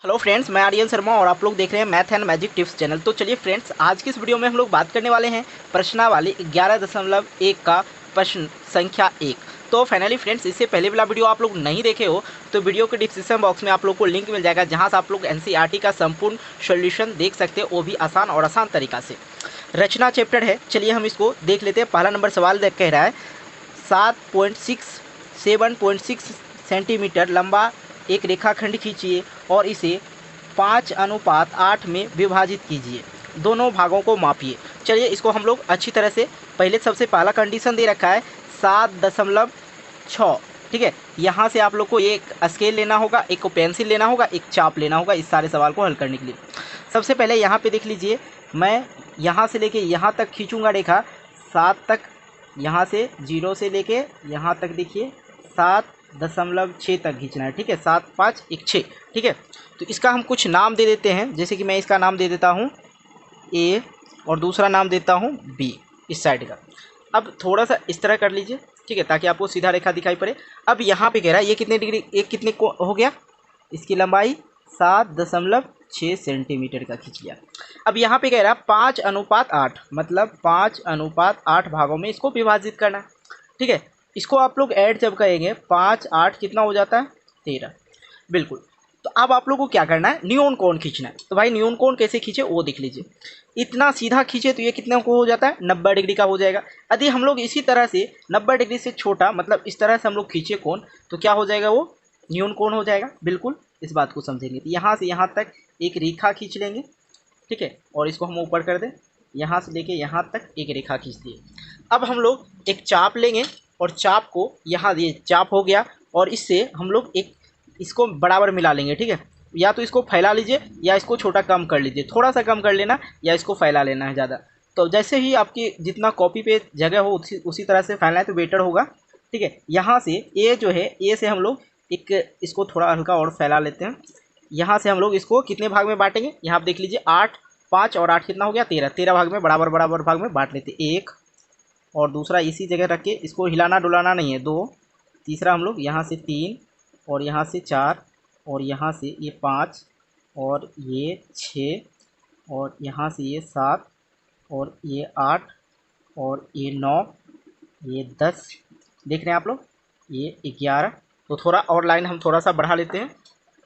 Hello friends, मैं आर्यन शर्मा और आप लोग देख रहे हैं math and magic tips channel. तो चलिए फ्रेंड्स, आज की इस वीडियो में हम लोग बात करने वाले हैं प्रश्नावली 11.1 का प्रश्न संख्या 1। तो फाइनली फ्रेंड्स, इससे पहले वाला वीडियो आप लोग नहीं देखे हो तो वीडियो के डिस्क्रिप्शन बॉक्स में आप लोग को लिंक मिल जाएगा, जहाँ से आप लोग एनसीईआरटी का संपूर्ण सोल्यूशन देख सकते हो, वो भी आसान और आसान तरीका से। रचना चैप्टर है, चलिए हम इसको देख लेते हैं। पहला नंबर सवाल कह रहा है 7.6 सेंटीमीटर लंबा एक रेखाखंड खींचिए और इसे 5:8 में विभाजित कीजिए। दोनों भागों को मापिए। चलिए इसको हम लोग अच्छी तरह से, पहले सबसे पहला कंडीशन दे रखा है 7.6। ठीक है, यहाँ से आप लोग को एक स्केल लेना होगा, एक को पेंसिल लेना होगा, एक चाप लेना होगा इस सारे सवाल को हल करने के लिए। सबसे पहले यहाँ पे देख लीजिए, मैं यहाँ से लेके यहाँ तक खींचूंगा रेखा 7 तक। यहाँ से 0 से लेके यहाँ तक देखिए 7.6 तक खींचना है। ठीक है, 7 5 1 6। ठीक है, तो इसका हम कुछ नाम दे देते हैं, जैसे कि मैं इसका नाम दे देता हूँ ए और दूसरा नाम देता हूँ बी इस साइड का। अब थोड़ा सा इस तरह कर लीजिए, ठीक है, ताकि आपको सीधा रेखा दिखाई पड़े। अब यहाँ पे कह रहा है ये कितने डिग्री, एक कितने को हो गया, इसकी लंबाई 7.6 सेंटीमीटर का खींच लिया। अब यहाँ पे कह रहा है 5:8, मतलब 5:8 भागों में इसको विभाजित करना। ठीक है, इसको आप लोग ऐड जब करेंगे 5 8 कितना हो जाता है 13। बिल्कुल। तो अब आप लोग को क्या करना है, न्यून कोण खींचना है। तो भाई न्यून कोण कैसे खींचे वो देख लीजिए। इतना सीधा खींचे तो ये कितने को हो जाता है, 90 डिग्री का हो जाएगा। यदि हम लोग इसी तरह से 90 डिग्री से छोटा, मतलब इस तरह से हम लोग खींचे कोण, तो क्या हो जाएगा, वो न्यून कोण हो जाएगा। बिल्कुल, इस बात को समझेंगे। तो यहाँ से यहाँ तक एक रेखा खींच लेंगे। ठीक है, और इसको हम ऊपर कर दें, यहाँ से लेके यहाँ तक एक रेखा खींच दिए। अब हम लोग एक चाप लेंगे और चाप को यहाँ, ये चाप हो गया, और इससे हम लोग एक इसको बराबर मिला लेंगे। ठीक है, या तो इसको फैला लीजिए या इसको छोटा कम कर लीजिए, थोड़ा सा कम कर लेना, या इसको फैला लेना है ज़्यादा। तो जैसे ही आपकी जितना कॉपी पे जगह हो उसी तरह से फैलाएं तो बेटर होगा। ठीक है, यहाँ से ए जो है, ए से हम लोग एक इसको थोड़ा हल्का और फैला लेते हैं। यहाँ से हम लोग इसको कितने भाग में बांटेंगे, यहाँ आप देख लीजिए 8 5 और 8 कितना हो गया 13। 13 भाग में बराबर बराबर भाग में बांट लेते, एक और दूसरा इसी जगह रख के इसको हिलाना डुलाना नहीं है, 2। तीसरा हम लोग यहाँ से 3 और यहाँ से 4 और यहाँ से ये 5 और ये 6 और यहाँ से ये 7 और ये 8 और ये 9, ये 10, देख रहे हैं आप लोग, ये 11। तो थोड़ा और लाइन हम थोड़ा सा बढ़ा लेते हैं,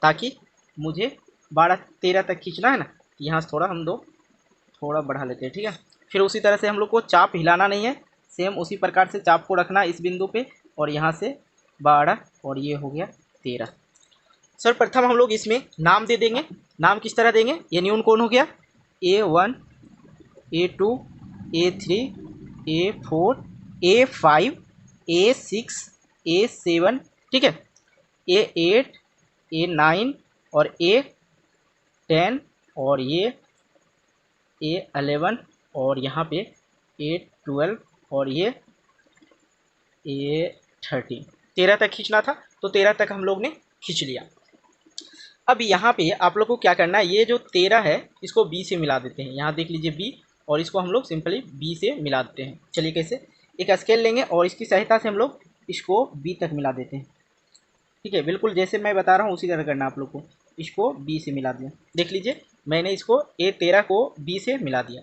ताकि मुझे 12 13 तक खींचना है ना, यहाँ से थोड़ा हम थोड़ा बढ़ा लेते हैं। ठीक है, फिर उसी तरह से हम लोग को चाप हिलाना नहीं है, सेम उसी प्रकार से चाप को रखना इस बिंदु पे, और यहाँ से 12 और ये हो गया 13। सर प्रथम हम लोग इसमें नाम दे देंगे। नाम किस तरह देंगे, ये न्यून कोण हो गया A1 A2 A3 A4 A5 A6 A7। ठीक है, A8 A9 और A10 और ये A11 और यहाँ पे A12 और ये A13। 13 तक खींचना था, तो 13 तक हम लोग ने खींच लिया। अब यहाँ पे आप लोग को क्या करना है, ये जो 13 है इसको B से मिला देते हैं। यहाँ देख लीजिए B, और इसको हम लोग सिंपली B से मिला देते हैं। चलिए कैसे, एक स्केल लेंगे और इसकी सहायता से हम लोग इसको B तक मिला देते हैं। ठीक है, बिल्कुल जैसे मैं बता रहा हूँ उसी तरह करना आप लोग को। इसको B से मिला दिया, देख लीजिए मैंने इसको A13 को B से मिला दिया।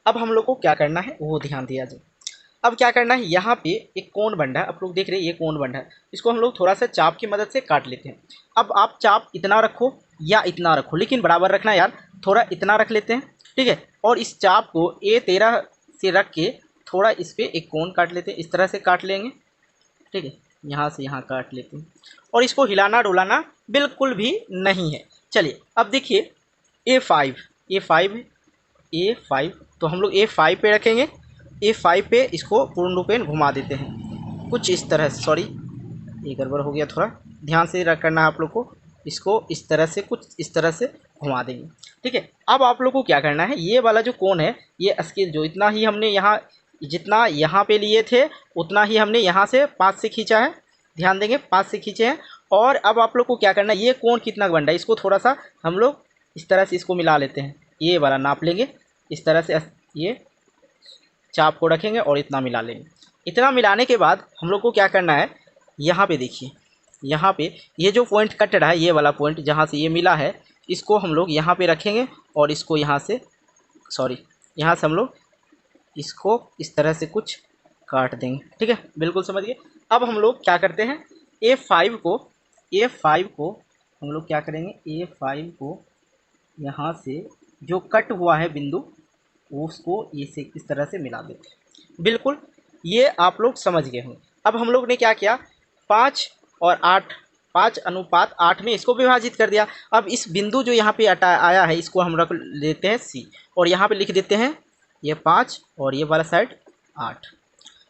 अब हम लोग को क्या करना है वो ध्यान दिया जाए। अब क्या करना है, यहाँ पे एक कोण बन रहा है, आप लोग देख रहे हैं ये कोण बन रहा है, इसको हम लोग थोड़ा सा चाप की मदद से काट लेते हैं। अब आप चाप इतना रखो या इतना रखो, लेकिन बराबर रखना यार, थोड़ा इतना रख लेते हैं। ठीक है, और इस चाप को A13 से रख के थोड़ा इस पर एक कोण काट लेते हैं, इस तरह से काट लेंगे। ठीक है, यहाँ से यहाँ काट लेते हैं, और इसको हिलाना डुलाना बिल्कुल भी नहीं है। चलिए अब देखिए A5 A5, तो हम लोग A5 पे रखेंगे। A5 पे इसको पूर्ण रूपेण घुमा देते हैं कुछ इस तरह से। सॉरी, ये गड़बड़ हो गया, थोड़ा ध्यान से करना है आप लोग को। इसको इस तरह से, कुछ इस तरह से घुमा देंगे। ठीक है, अब आप लोग को क्या करना है, ये वाला जो कोण है, ये स्केल जो इतना ही हमने यहाँ, जितना यहाँ पे लिए थे उतना ही हमने यहाँ से 5 से खींचा है। ध्यान देंगे 5 से खींचे हैं। और अब आप लोग को क्या करना है, ये कोण कितना बन रहा है, इसको थोड़ा सा हम लोग इस तरह से इसको मिला लेते हैं। ये वाला नाप लेंगे इस तरह से, ये चाप को रखेंगे और इतना मिला लेंगे। इतना मिलाने के बाद हम लोग को क्या करना है, यहाँ पे देखिए, यहाँ पे ये जो पॉइंट कट रहा है, ये वाला पॉइंट जहाँ से ये मिला है, इसको हम लोग यहाँ पे रखेंगे और इसको यहाँ से यहाँ से हम लोग इसको इस तरह से कुछ काट देंगे। ठीक है, बिल्कुल समझ गए। अब हम लोग क्या करते हैं, A5 को हम लोग क्या करेंगे, A5 को यहाँ से जो कट हुआ है बिंदु उसको इसे इस तरह से मिला देते हैं। बिल्कुल, ये आप लोग समझ गए होंगे। अब हम लोग ने क्या किया, 5 और 8, 5:8 में इसको विभाजित कर दिया। अब इस बिंदु जो यहाँ पे आया है इसको हम रख लेते हैं C और यहाँ पे लिख देते हैं ये 5 और ये वाला साइड 8।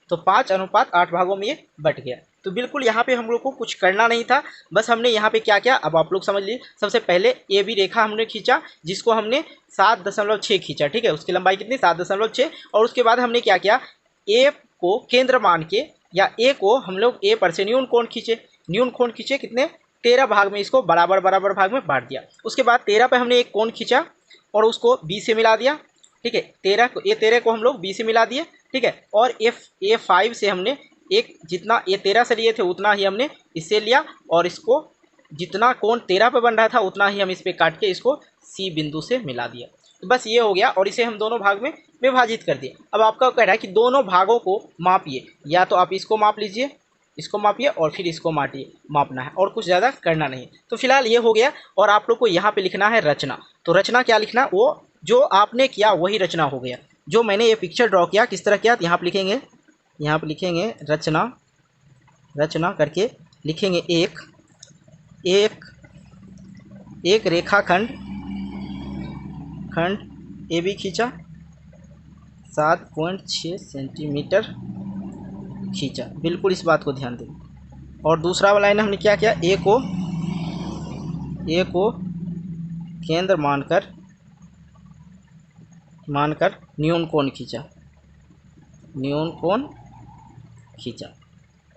तो 5:8 भागों में ये बट गया। तो बिल्कुल यहाँ पे हम लोग को कुछ करना नहीं था, बस हमने यहाँ पे क्या किया, अब आप लोग समझ लीजिए। सबसे पहले ए बी रेखा हमने खींचा जिसको हमने 7.6 खींचा। ठीक है, उसकी लंबाई कितनी, 7.6। और उसके बाद हमने क्या किया, ए को केंद्र मान के या ए को हम लोग ए पर से न्यून कोण खींचे कितने, 13 भाग में इसको बराबर भाग में बांट दिया। उसके बाद 13 पे हमने एक कोण खींचा और उसको बी से मिला दिया। ठीक है, 13 को हम लोग बी से मिला दिए। ठीक है, और A5 से हमने एक जितना A13 से लिए थे उतना ही हमने इससे लिया और इसको जितना कोण 13 पे बन रहा था उतना ही हम इस पे काट के इसको C बिंदु से मिला दिया। तो बस ये हो गया और इसे हम दोनों भाग में विभाजित कर दिए। अब आपका कह रहा है कि दोनों भागों को मापिए, या तो आप इसको माप लीजिए, इसको मापिए और फिर इसको मापना है और कुछ ज़्यादा करना नहीं। तो फिलहाल ये हो गया और आप लोग को यहाँ पे लिखना है रचना। तो रचना क्या लिखना, वो जो आपने किया वही रचना हो गया। जो मैंने ये पिक्चर ड्रॉ किया किस तरह किया, यहाँ पे लिखेंगे रचना करके लिखेंगे एक रेखाखंड ए बी खींचा, 7.6 सेंटीमीटर खींचा। बिल्कुल इस बात को ध्यान दें। और दूसरा वाला लाइन हमने क्या किया, ए को केंद्र मानकर न्यून कोण खींचा।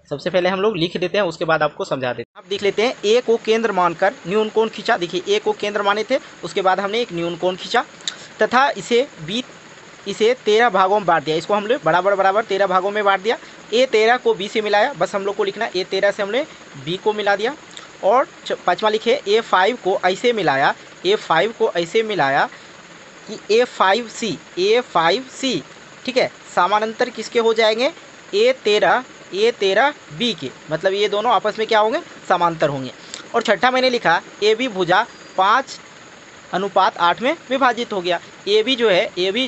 सबसे पहले हम लोग लिख देते हैं, उसके बाद आपको समझा देते हैं। आप देख लेते हैं, ए को केंद्र मानकर न्यून कोण खींचा। देखिए, ए को केंद्र माने थे, उसके बाद हमने एक न्यून कोण खींचा तथा इसे 13 भागों में बांट दिया। इसको हम लोग बराबर 13 भागों में बांट दिया। A13 को B से मिलाया, बस हम लोग को लिखना है A13 से हमने B को मिला दिया। और 5वां लिखे A5 को ऐसे मिलाया कि A5C। ठीक है, समानांतर किसके हो जाएंगे, A13 B के, मतलब ये दोनों आपस में क्या होंगे, समांतर होंगे। और छठा मैंने लिखा AB भुजा 5:8 में विभाजित हो गया। ए बी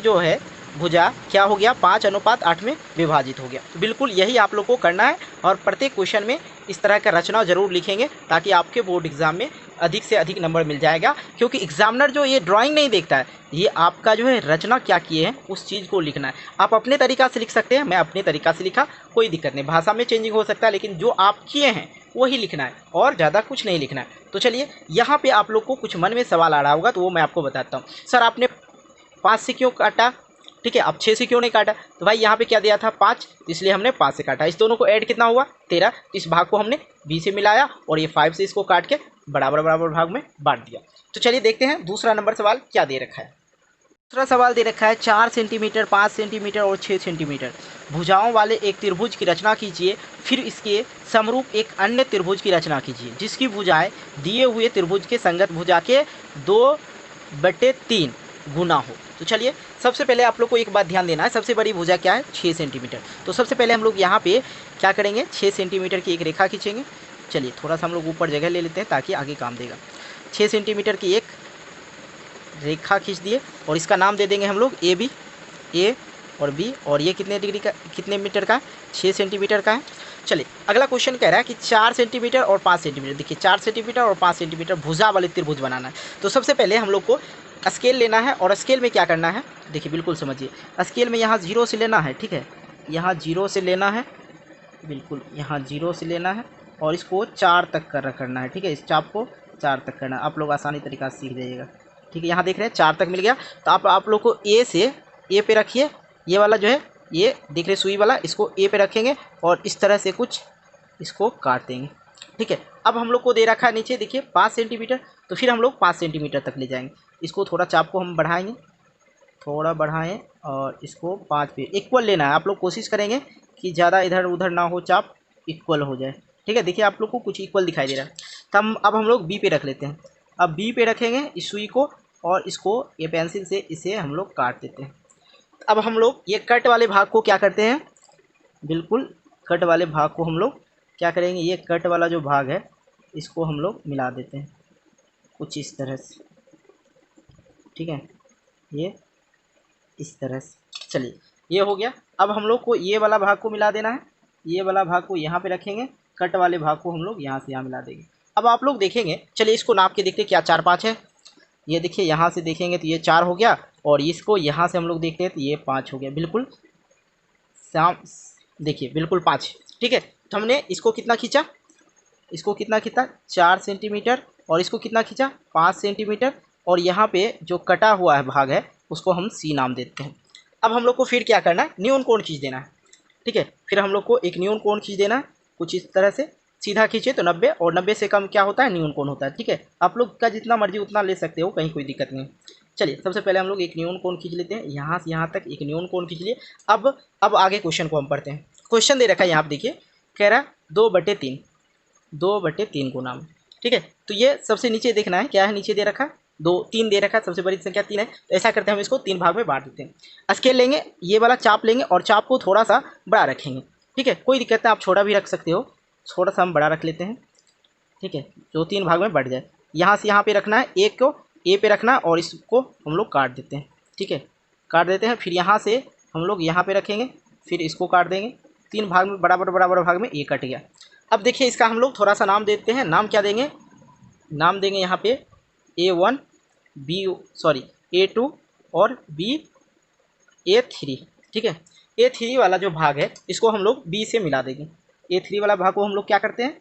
जो है भुजा क्या हो गया, 5:8 में विभाजित हो गया। तो बिल्कुल यही आप लोग को करना है और प्रत्येक क्वेश्चन में इस तरह का रचना जरूर लिखेंगे ताकि आपके बोर्ड एग्जाम में अधिक से अधिक नंबर मिल जाएगा। क्योंकि एग्जामिनर जो ये ड्राइंग नहीं देखता है, ये आपका जो है रचना क्या किए हैं उस चीज़ को लिखना है। आप अपने तरीक़ा से लिख सकते हैं, मैं अपने तरीक़ा से लिखा, कोई दिक्कत नहीं, भाषा में चेंजिंग हो सकता है, लेकिन जो आप किए हैं वही लिखना है और ज़्यादा कुछ नहीं लिखना है। तो चलिए, यहाँ पे आप लोग को कुछ मन में सवाल आ रहा होगा तो वो मैं आपको बताता हूँ। सर आपने 5 से क्यों काटा, ठीक है, अब 6 से क्यों नहीं काटा, तो भाई यहाँ पे क्या दिया था 5, इसलिए हमने 5 से काटा। इस दोनों को ऐड कितना हुआ 13, इस भाग को हमने B से मिलाया और ये 5 से इसको काट के बराबर भाग में बांट दिया। तो चलिए देखते हैं दूसरा नंबर सवाल क्या दे रखा है। दूसरा सवाल दे रखा है 4 सेंटीमीटर, 5 सेंटीमीटर और 6 सेंटीमीटर भुजाओं वाले एक त्रिभुज की रचना कीजिए, फिर इसके समरूप एक अन्य त्रिभुज की रचना कीजिए जिसकी भुजाएं दिए हुए त्रिभुज के संगत भुजा के 2/3 गुना हो। तो चलिए, सबसे पहले आप लोग को एक बात ध्यान देना है, सबसे बड़ी भुजा क्या है 6 सेंटीमीटर। तो सबसे पहले हम लोग यहाँ पे क्या करेंगे, 6 सेंटीमीटर की एक रेखा खींचेंगे। चलिए थोड़ा सा हम लोग ऊपर जगह ले लेते हैं ताकि आगे काम देगा। 6 सेंटीमीटर की एक रेखा खींच दिए और इसका नाम दे देंगे हम लोग AB, A और B, और ये कितने मीटर का है, 6 सेंटीमीटर का है। चलिए अगला क्वेश्चन कह रहा है कि 4 सेंटीमीटर और 5 सेंटीमीटर, देखिए 4 सेंटीमीटर और 5 सेंटीमीटर भुजा वाले त्रिभुज बनाना है। तो सबसे पहले हम लोग को स्केल लेना है और स्केल में क्या करना है, देखिए बिल्कुल समझिए। स्केल में यहाँ 0 से लेना है, ठीक है, यहाँ 0 से लेना है, बिल्कुल यहाँ 0 से लेना है और इसको 4 तक करना है। ठीक है, इस चाप को 4 तक करना है, आप लोग आसानी तरीक़ा से सीख जाइएगा। ठीक है, यहाँ देख रहे हैं 4 तक मिल गया। तो आप लोग को ए पे रखिए, ये वाला जो है ये देख रहे सुई वाला, इसको ए पे रखेंगे और इस तरह से कुछ इसको काट देंगे। ठीक है, अब हम लोग को दे रखा है नीचे देखिए 5 सेंटीमीटर, तो फिर हम लोग 5 सेंटीमीटर तक ले जाएंगे। इसको थोड़ा चाप को हम बढ़ाएंगे, थोड़ा बढ़ाएं और इसको 5 पे इक्वल लेना है। आप लोग कोशिश करेंगे कि ज़्यादा इधर उधर ना हो, चाप इक्वल हो जाए। ठीक है, देखिए आप लोग को कुछ इक्वल दिखाई दे रहा है। तब अब हम लोग बी पे रख लेते हैं। अब बी पे रखेंगे इस सुई को और इसको ये पेंसिल से इसे हम लोग काट देते हैं। अब हम लोग ये कट वाले भाग को क्या करते हैं, बिल्कुल कट वाले भाग को हम लोग क्या करेंगे, ये कट वाला जो भाग है इसको हम लोग मिला देते हैं कुछ इस तरह से, ठीक है, ये इस तरह से। चलिए ये हो गया। अब हम लोग को ये वाला भाग को मिला देना है, ये वाला भाग को यहाँ पे रखेंगे, कट वाले भाग को हम लोग यहाँ से यहाँ मिला देंगे। अब आप लोग देखेंगे, चलिए इसको नाप के देखते हैं क्या 4 5 है। ये देखिए यहाँ से देखेंगे तो ये 4 हो गया और इसको यहाँ से हम लोग देखते हैं तो ये 5 हो गया, बिल्कुल शाम देखिए बिल्कुल 5, ठीक है। तो हमने इसको कितना खींचा, इसको कितना खींचा 4 सेंटीमीटर और इसको कितना खींचा 5 सेंटीमीटर और यहाँ पे जो कटा हुआ है भाग है उसको हम सी नाम देते हैं। अब हम लोग को फिर क्या करना है, न्यून कोण खींच देना है, ठीक है। फिर हम लोग को एक न्यून कोण खींच देना है कुछ इस तरह से, सीधा खींचे तो 90 और 90 से कम क्या होता है, न्यून कोण होता है, ठीक है। आप लोग का जितना मर्जी उतना ले सकते हो, कहीं कोई दिक्कत नहीं। चलिए सबसे पहले हम लोग एक न्यून कोण खींच लेते हैं, यहाँ से यहाँ तक एक न्यून कोण खींच लिए। अब आगे क्वेश्चन को हम पढ़ते हैं। क्वेश्चन दे रखा है यहाँ पर देखिए, कह रहा 2/3, 2/3 गुना में, ठीक है। तो ये सबसे नीचे देखना है क्या है, नीचे दे रखा है 2 3 दे रखा है, सबसे बड़ी संख्या 3 है। तो ऐसा करते हैं हम इसको 3 भाग में बांट देते हैं। स्केल लेंगे, ये वाला चाप लेंगे और चाप को थोड़ा सा बड़ा रखेंगे, ठीक है, कोई दिक्कत नहीं, आप छोटा भी रख सकते हो, थोड़ा सा हम बड़ा रख लेते हैं, ठीक है, जो 3 भाग में बढ़ जाए। यहाँ से यहाँ पे रखना है, एक को ए पे रखना है और इसको हम लोग काट देते हैं, ठीक है, काट देते हैं। फिर यहाँ से हम लोग यहाँ पे रखेंगे, फिर इसको काट देंगे। 3 भाग में बराबर भाग में ए कट गया। अब देखिए इसका हम लोग थोड़ा सा नाम देते हैं, नाम क्या देंगे, नाम देंगे यहाँ पे A1 A2 और A3, ठीक है। A3 वाला जो भाग है इसको हम लोग B से मिला देंगे, A3 वाला भाग को हम लोग क्या करते हैं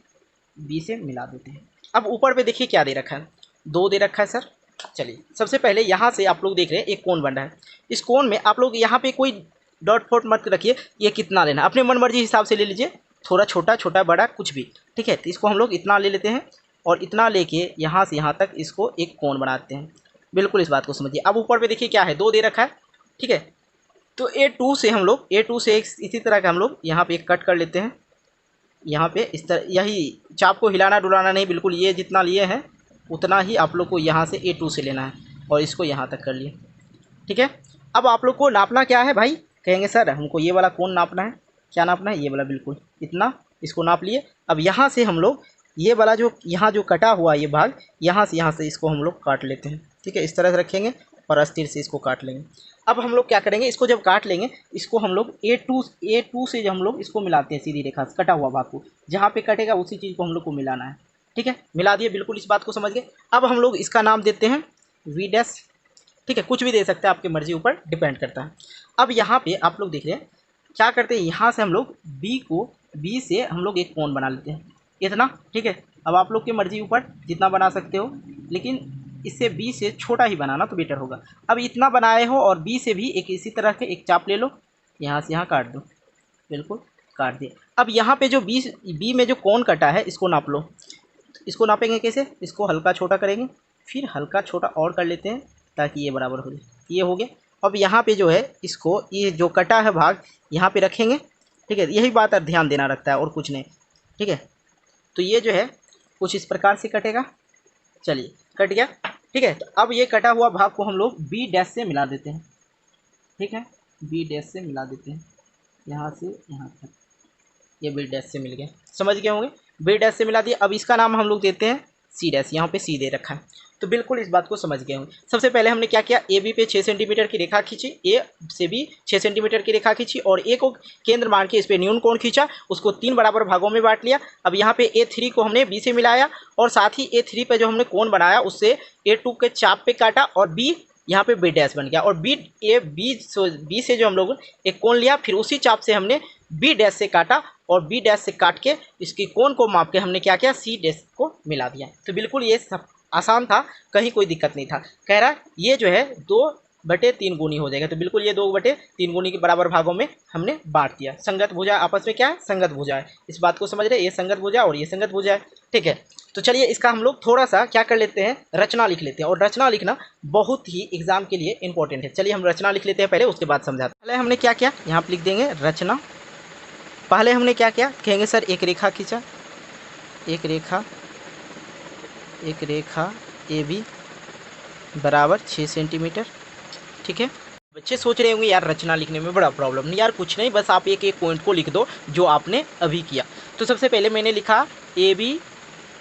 B से मिला देते हैं। अब ऊपर पे देखिए क्या दे रखा है, 2 दे रखा है सर। चलिए सबसे पहले यहाँ से आप लोग देख रहे हैं एक कोण बन रहा है, इस कोण में आप लोग यहाँ पे कोई डॉट फॉट मत रखिए, ये कितना लेना अपने मन मर्जी हिसाब से ले लीजिए, थोड़ा छोटा छोटा बड़ा कुछ भी, ठीक है। तो इसको हम लोग इतना ले लेते हैं और इतना लेके यहाँ से यहाँ तक इसको एक कोण बनाते हैं, बिल्कुल इस बात को समझिए। अब ऊपर पे देखिए क्या है, 2 दे रखा है, ठीक है। तो A2 से हम लोग इसी तरह का हम लोग यहाँ पे एक कट कर लेते हैं, यहाँ पे इस तरह, यही चाप को हिलाना डुलाना नहीं, बिल्कुल ये जितना लिए हैं उतना ही आप लोग को यहाँ से A2 से लेना है और इसको यहाँ तक कर लिए, ठीक है। अब आप लोग को नापना क्या है भाई, कहेंगे सर हमको ये वाला कोण नापना है, क्या नापना है, ये वाला, बिल्कुल इतना, इसको नाप लिए। अब यहाँ से हम लोग ये वाला जो यहाँ जो कटा हुआ ये भाग, यहाँ से इसको हम लोग काट लेते हैं, ठीक है, इस तरह से रखेंगे और अस्थिर से इसको काट लेंगे। अब हम लोग क्या करेंगे, इसको जब काट लेंगे इसको हम लोग A2 से जब हम लोग इसको मिलाते हैं सीधी रेखा से, कटा हुआ भाग को जहाँ पे कटेगा उसी चीज़ को हम लोग को मिलाना है, ठीक है। मिला दिए, बिल्कुल इस बात को समझ गए। अब हम लोग इसका नाम देते हैं V', ठीक है, कुछ भी दे सकते हैं, आपकी मर्जी ऊपर डिपेंड करता है। अब यहाँ पे आप लोग देख रहे हैं क्या करते हैं, यहाँ से हम लोग B से हम लोग एक कोण बना लेते हैं इतना, ठीक है। अब आप लोग की मर्जी ऊपर जितना बना सकते हो, लेकिन इससे B से छोटा ही बनाना तो बेटर होगा। अब इतना बनाए हो और B से भी एक इसी तरह के एक चाप ले लो, यहाँ से यहाँ काट दो, बिल्कुल काट दिए। अब यहाँ पे जो B में जो कोण कटा है इसको नाप लो। इसको नापेंगे कैसे, इसको हल्का छोटा करेंगे, फिर हल्का छोटा और कर लेते हैं ताकि ये बराबर हो जाए, ये हो गया। अब यहाँ पे जो है इसको ये जो कटा है भाग यहाँ पे रखेंगे, ठीक है, यही बात ध्यान देना रखता है और कुछ नहीं, ठीक है। तो ये जो है कुछ इस प्रकार से कटेगा, चलिए कट गया, ठीक है। तो अब ये कटा हुआ भाग को हम लोग B' से मिला देते हैं, ठीक है, B' से मिला देते हैं, यहाँ से यहाँ तक ये B' से मिल गया, समझ गए होंगे, B' से मिला दिया। अब इसका नाम हम लोग देते हैं C', यहाँ पे C दे रखा है, तो बिल्कुल इस बात को समझ गए होंगे। सबसे पहले हमने क्या किया, AB पे 6 सेंटीमीटर की रेखा खींची, A से भी 6 सेंटीमीटर की रेखा खींची और A को केंद्र मान के इस पर न्यून कोण खींचा, उसको 3 बराबर भागों में बांट लिया। अब यहाँ पे A3 को हमने B से मिलाया और साथ ही A3 पे जो हमने कोण बनाया उससे A2 के चाप पे काटा और B यहाँ पे B' बन गया और B से जो हम लोग एक कोण लिया, फिर उसी चाप से हमने B' से काटा और B' से काट के इसकी कोण को माप के हमने क्या किया, C' को मिला दिया। तो बिल्कुल ये सब आसान था, कहीं कोई दिक्कत नहीं था। कह रहा ये जो है 2/3 गुनी हो जाएगा, तो बिल्कुल ये 2/3 गुनी के बराबर भागों में हमने बांट दिया। संगत भुजा आपस में क्या है, संगत भुजा है, इस बात को समझ रहे, ये संगत भुजा और ये संगत भुजा है, ठीक है। तो चलिए इसका हम लोग थोड़ा सा क्या कर लेते हैं, रचना लिख लेते हैं, और रचना लिखना बहुत ही एग्जाम के लिए इंपॉर्टेंट है। चलिए हम रचना लिख लेते हैं पहले, उसके बाद समझाते हैं। पहले हमने क्या किया, यहाँ पर लिख देंगे रचना। पहले हमने क्या किया, कहेंगे सर एक रेखा खींचा, एक रेखा ए बी बराबर 6 सेंटीमीटर। ठीक है, बच्चे सोच रहे होंगे यार रचना लिखने में बड़ा प्रॉब्लम। नहीं यार, कुछ नहीं, बस आप एक एक पॉइंट को लिख दो जो आपने अभी किया। तो सबसे पहले मैंने लिखा ए बी,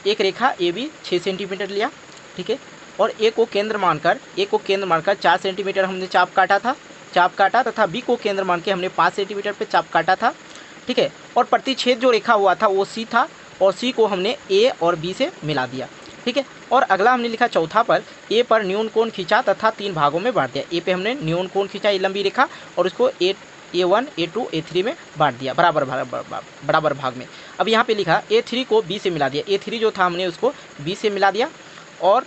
एक रेखा ए बी 6 सेंटीमीटर लिया। ठीक है, और ए को केंद्र मानकर 4 सेंटीमीटर हमने चाप काटा तथा बी को केंद्र मान के हमने 5 सेंटीमीटर पे चाप काटा था। ठीक है, और प्रतिच्छेद जो रेखा हुआ था वो सी था, और सी को हमने ए और बी से मिला दिया। ठीक है, और अगला हमने लिखा चौथा पर ए पर न्यून कोण खींचा तथा 3 भागों में बांट दिया। ए पे हमने न्यून कोण खींचा, ये लंबी रेखा, और उसको A1 A2 A3 में बांट दिया बराबर भाग में। अब यहाँ पे लिखा A3 को B से मिला दिया। A3 जो था हमने उसको B से मिला दिया, और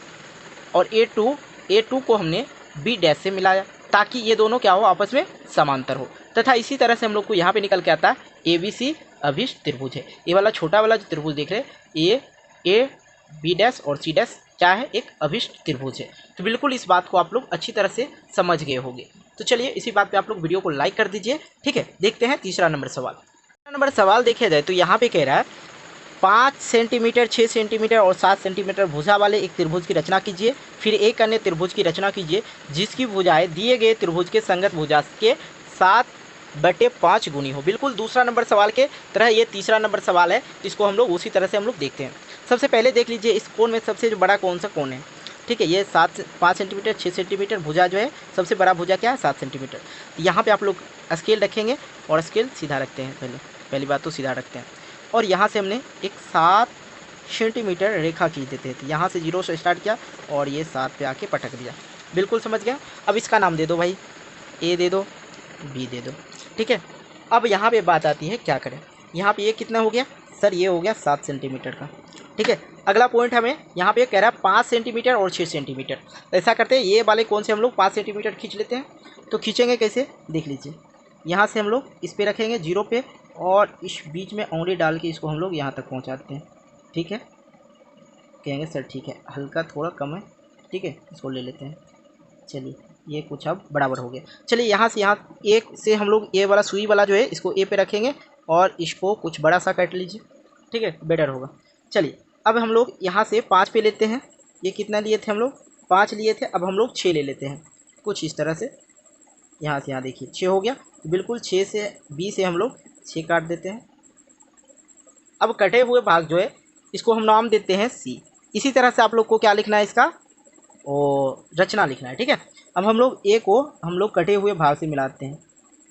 A2 को हमने B' से मिलाया, ताकि ये दोनों क्या हो, आपस में समांतर हो। तथा इसी तरह से हम लोग को यहाँ पे निकल के आता है ABC अभिष्ट त्रिभुज है। ये वाला छोटा वाला जो त्रिभुज देख रहे हैं, ये B' और C' क्या है, एक अभिष्ट त्रिभुज है। तो बिल्कुल इस बात को आप लोग अच्छी तरह से समझ गए होंगे। तो चलिए इसी बात पे आप लोग वीडियो को लाइक कर दीजिए। ठीक है, देखते हैं तीसरा नंबर सवाल देखा जाए तो यहाँ पे कह रहा है 5 सेंटीमीटर, 6 सेंटीमीटर और 7 सेंटीमीटर भुजा वाले एक त्रिभुज की रचना कीजिए। फिर एक अन्य त्रिभुज की रचना कीजिए जिसकी भुजाएं दिए गए त्रिभुज के संगत भुजा के 7/5 गुनी हो। बिल्कुल दूसरा नंबर सवाल के तरह ये तीसरा नंबर सवाल है, इसको हम लोग उसी तरह से हम लोग देखते हैं। सबसे पहले देख लीजिए इस कोण में सबसे बड़ा कौन सा कोण है। ठीक है, ये 5 सेंटीमीटर, 6 सेंटीमीटर भुजा जो है, सबसे बड़ा भुजा क्या है, 7 सेंटीमीटर। यहाँ पे आप लोग स्केल रखेंगे, और स्केल सीधा रखते हैं, पहली बात तो सीधा रखते हैं। और यहाँ से हमने एक 7 सेंटीमीटर रेखा खींच देते थे। यहाँ से 0 से स्टार्ट किया और ये 7 पे आके पटक दिया। बिल्कुल समझ गया। अब इसका नाम दे दो भाई, ए दे दो, बी दे दो। ठीक है, अब यहाँ पे बात आती है क्या करें। यहाँ पे ये कितना हो गया सर, ये हो गया 7 सेंटीमीटर का। ठीक है, अगला पॉइंट हमें यहाँ पे कह रहा है 5 सेंटीमीटर और 6 सेंटीमीटर। तो ऐसा करते हैं, ये वाले कौन से हम लोग 5 सेंटीमीटर खींच लेते हैं। तो खींचेंगे कैसे, देख लीजिए। यहाँ से हम लोग इस पे रखेंगे 0 पे, और इस बीच में उंगली डाल के इसको हम लोग यहाँ तक पहुँचाते हैं। ठीक है, कहेंगे सर ठीक है, हल्का थोड़ा कम है। ठीक है, इसको ले लेते हैं। चलिए, ये कुछ अब बराबर हो गया। चलिए यहाँ से यहाँ एक से हम लोग ये वाला सुई वाला जो है इसको ए पे रखेंगे, और इसको कुछ बड़ा सा काट लीजिए। ठीक है, बेटर होगा। चलिए, अब हम लोग यहाँ से 5 पे लेते हैं। ये कितना लिए थे हम लोग, 5 लिए थे। अब हम लोग 6 ले लेते हैं, कुछ इस तरह से। यहाँ से यहाँ देखिए 6 हो गया। बिल्कुल 6 से B से हम लोग 6 काट देते हैं। अब कटे हुए भाग जो है इसको हम नाम देते हैं C। इसी तरह से आप लोग को क्या लिखना है, इसका रचना लिखना है। ठीक है, अब हम लोग ए को हम लोग कटे हुए भाग से मिलाते हैं,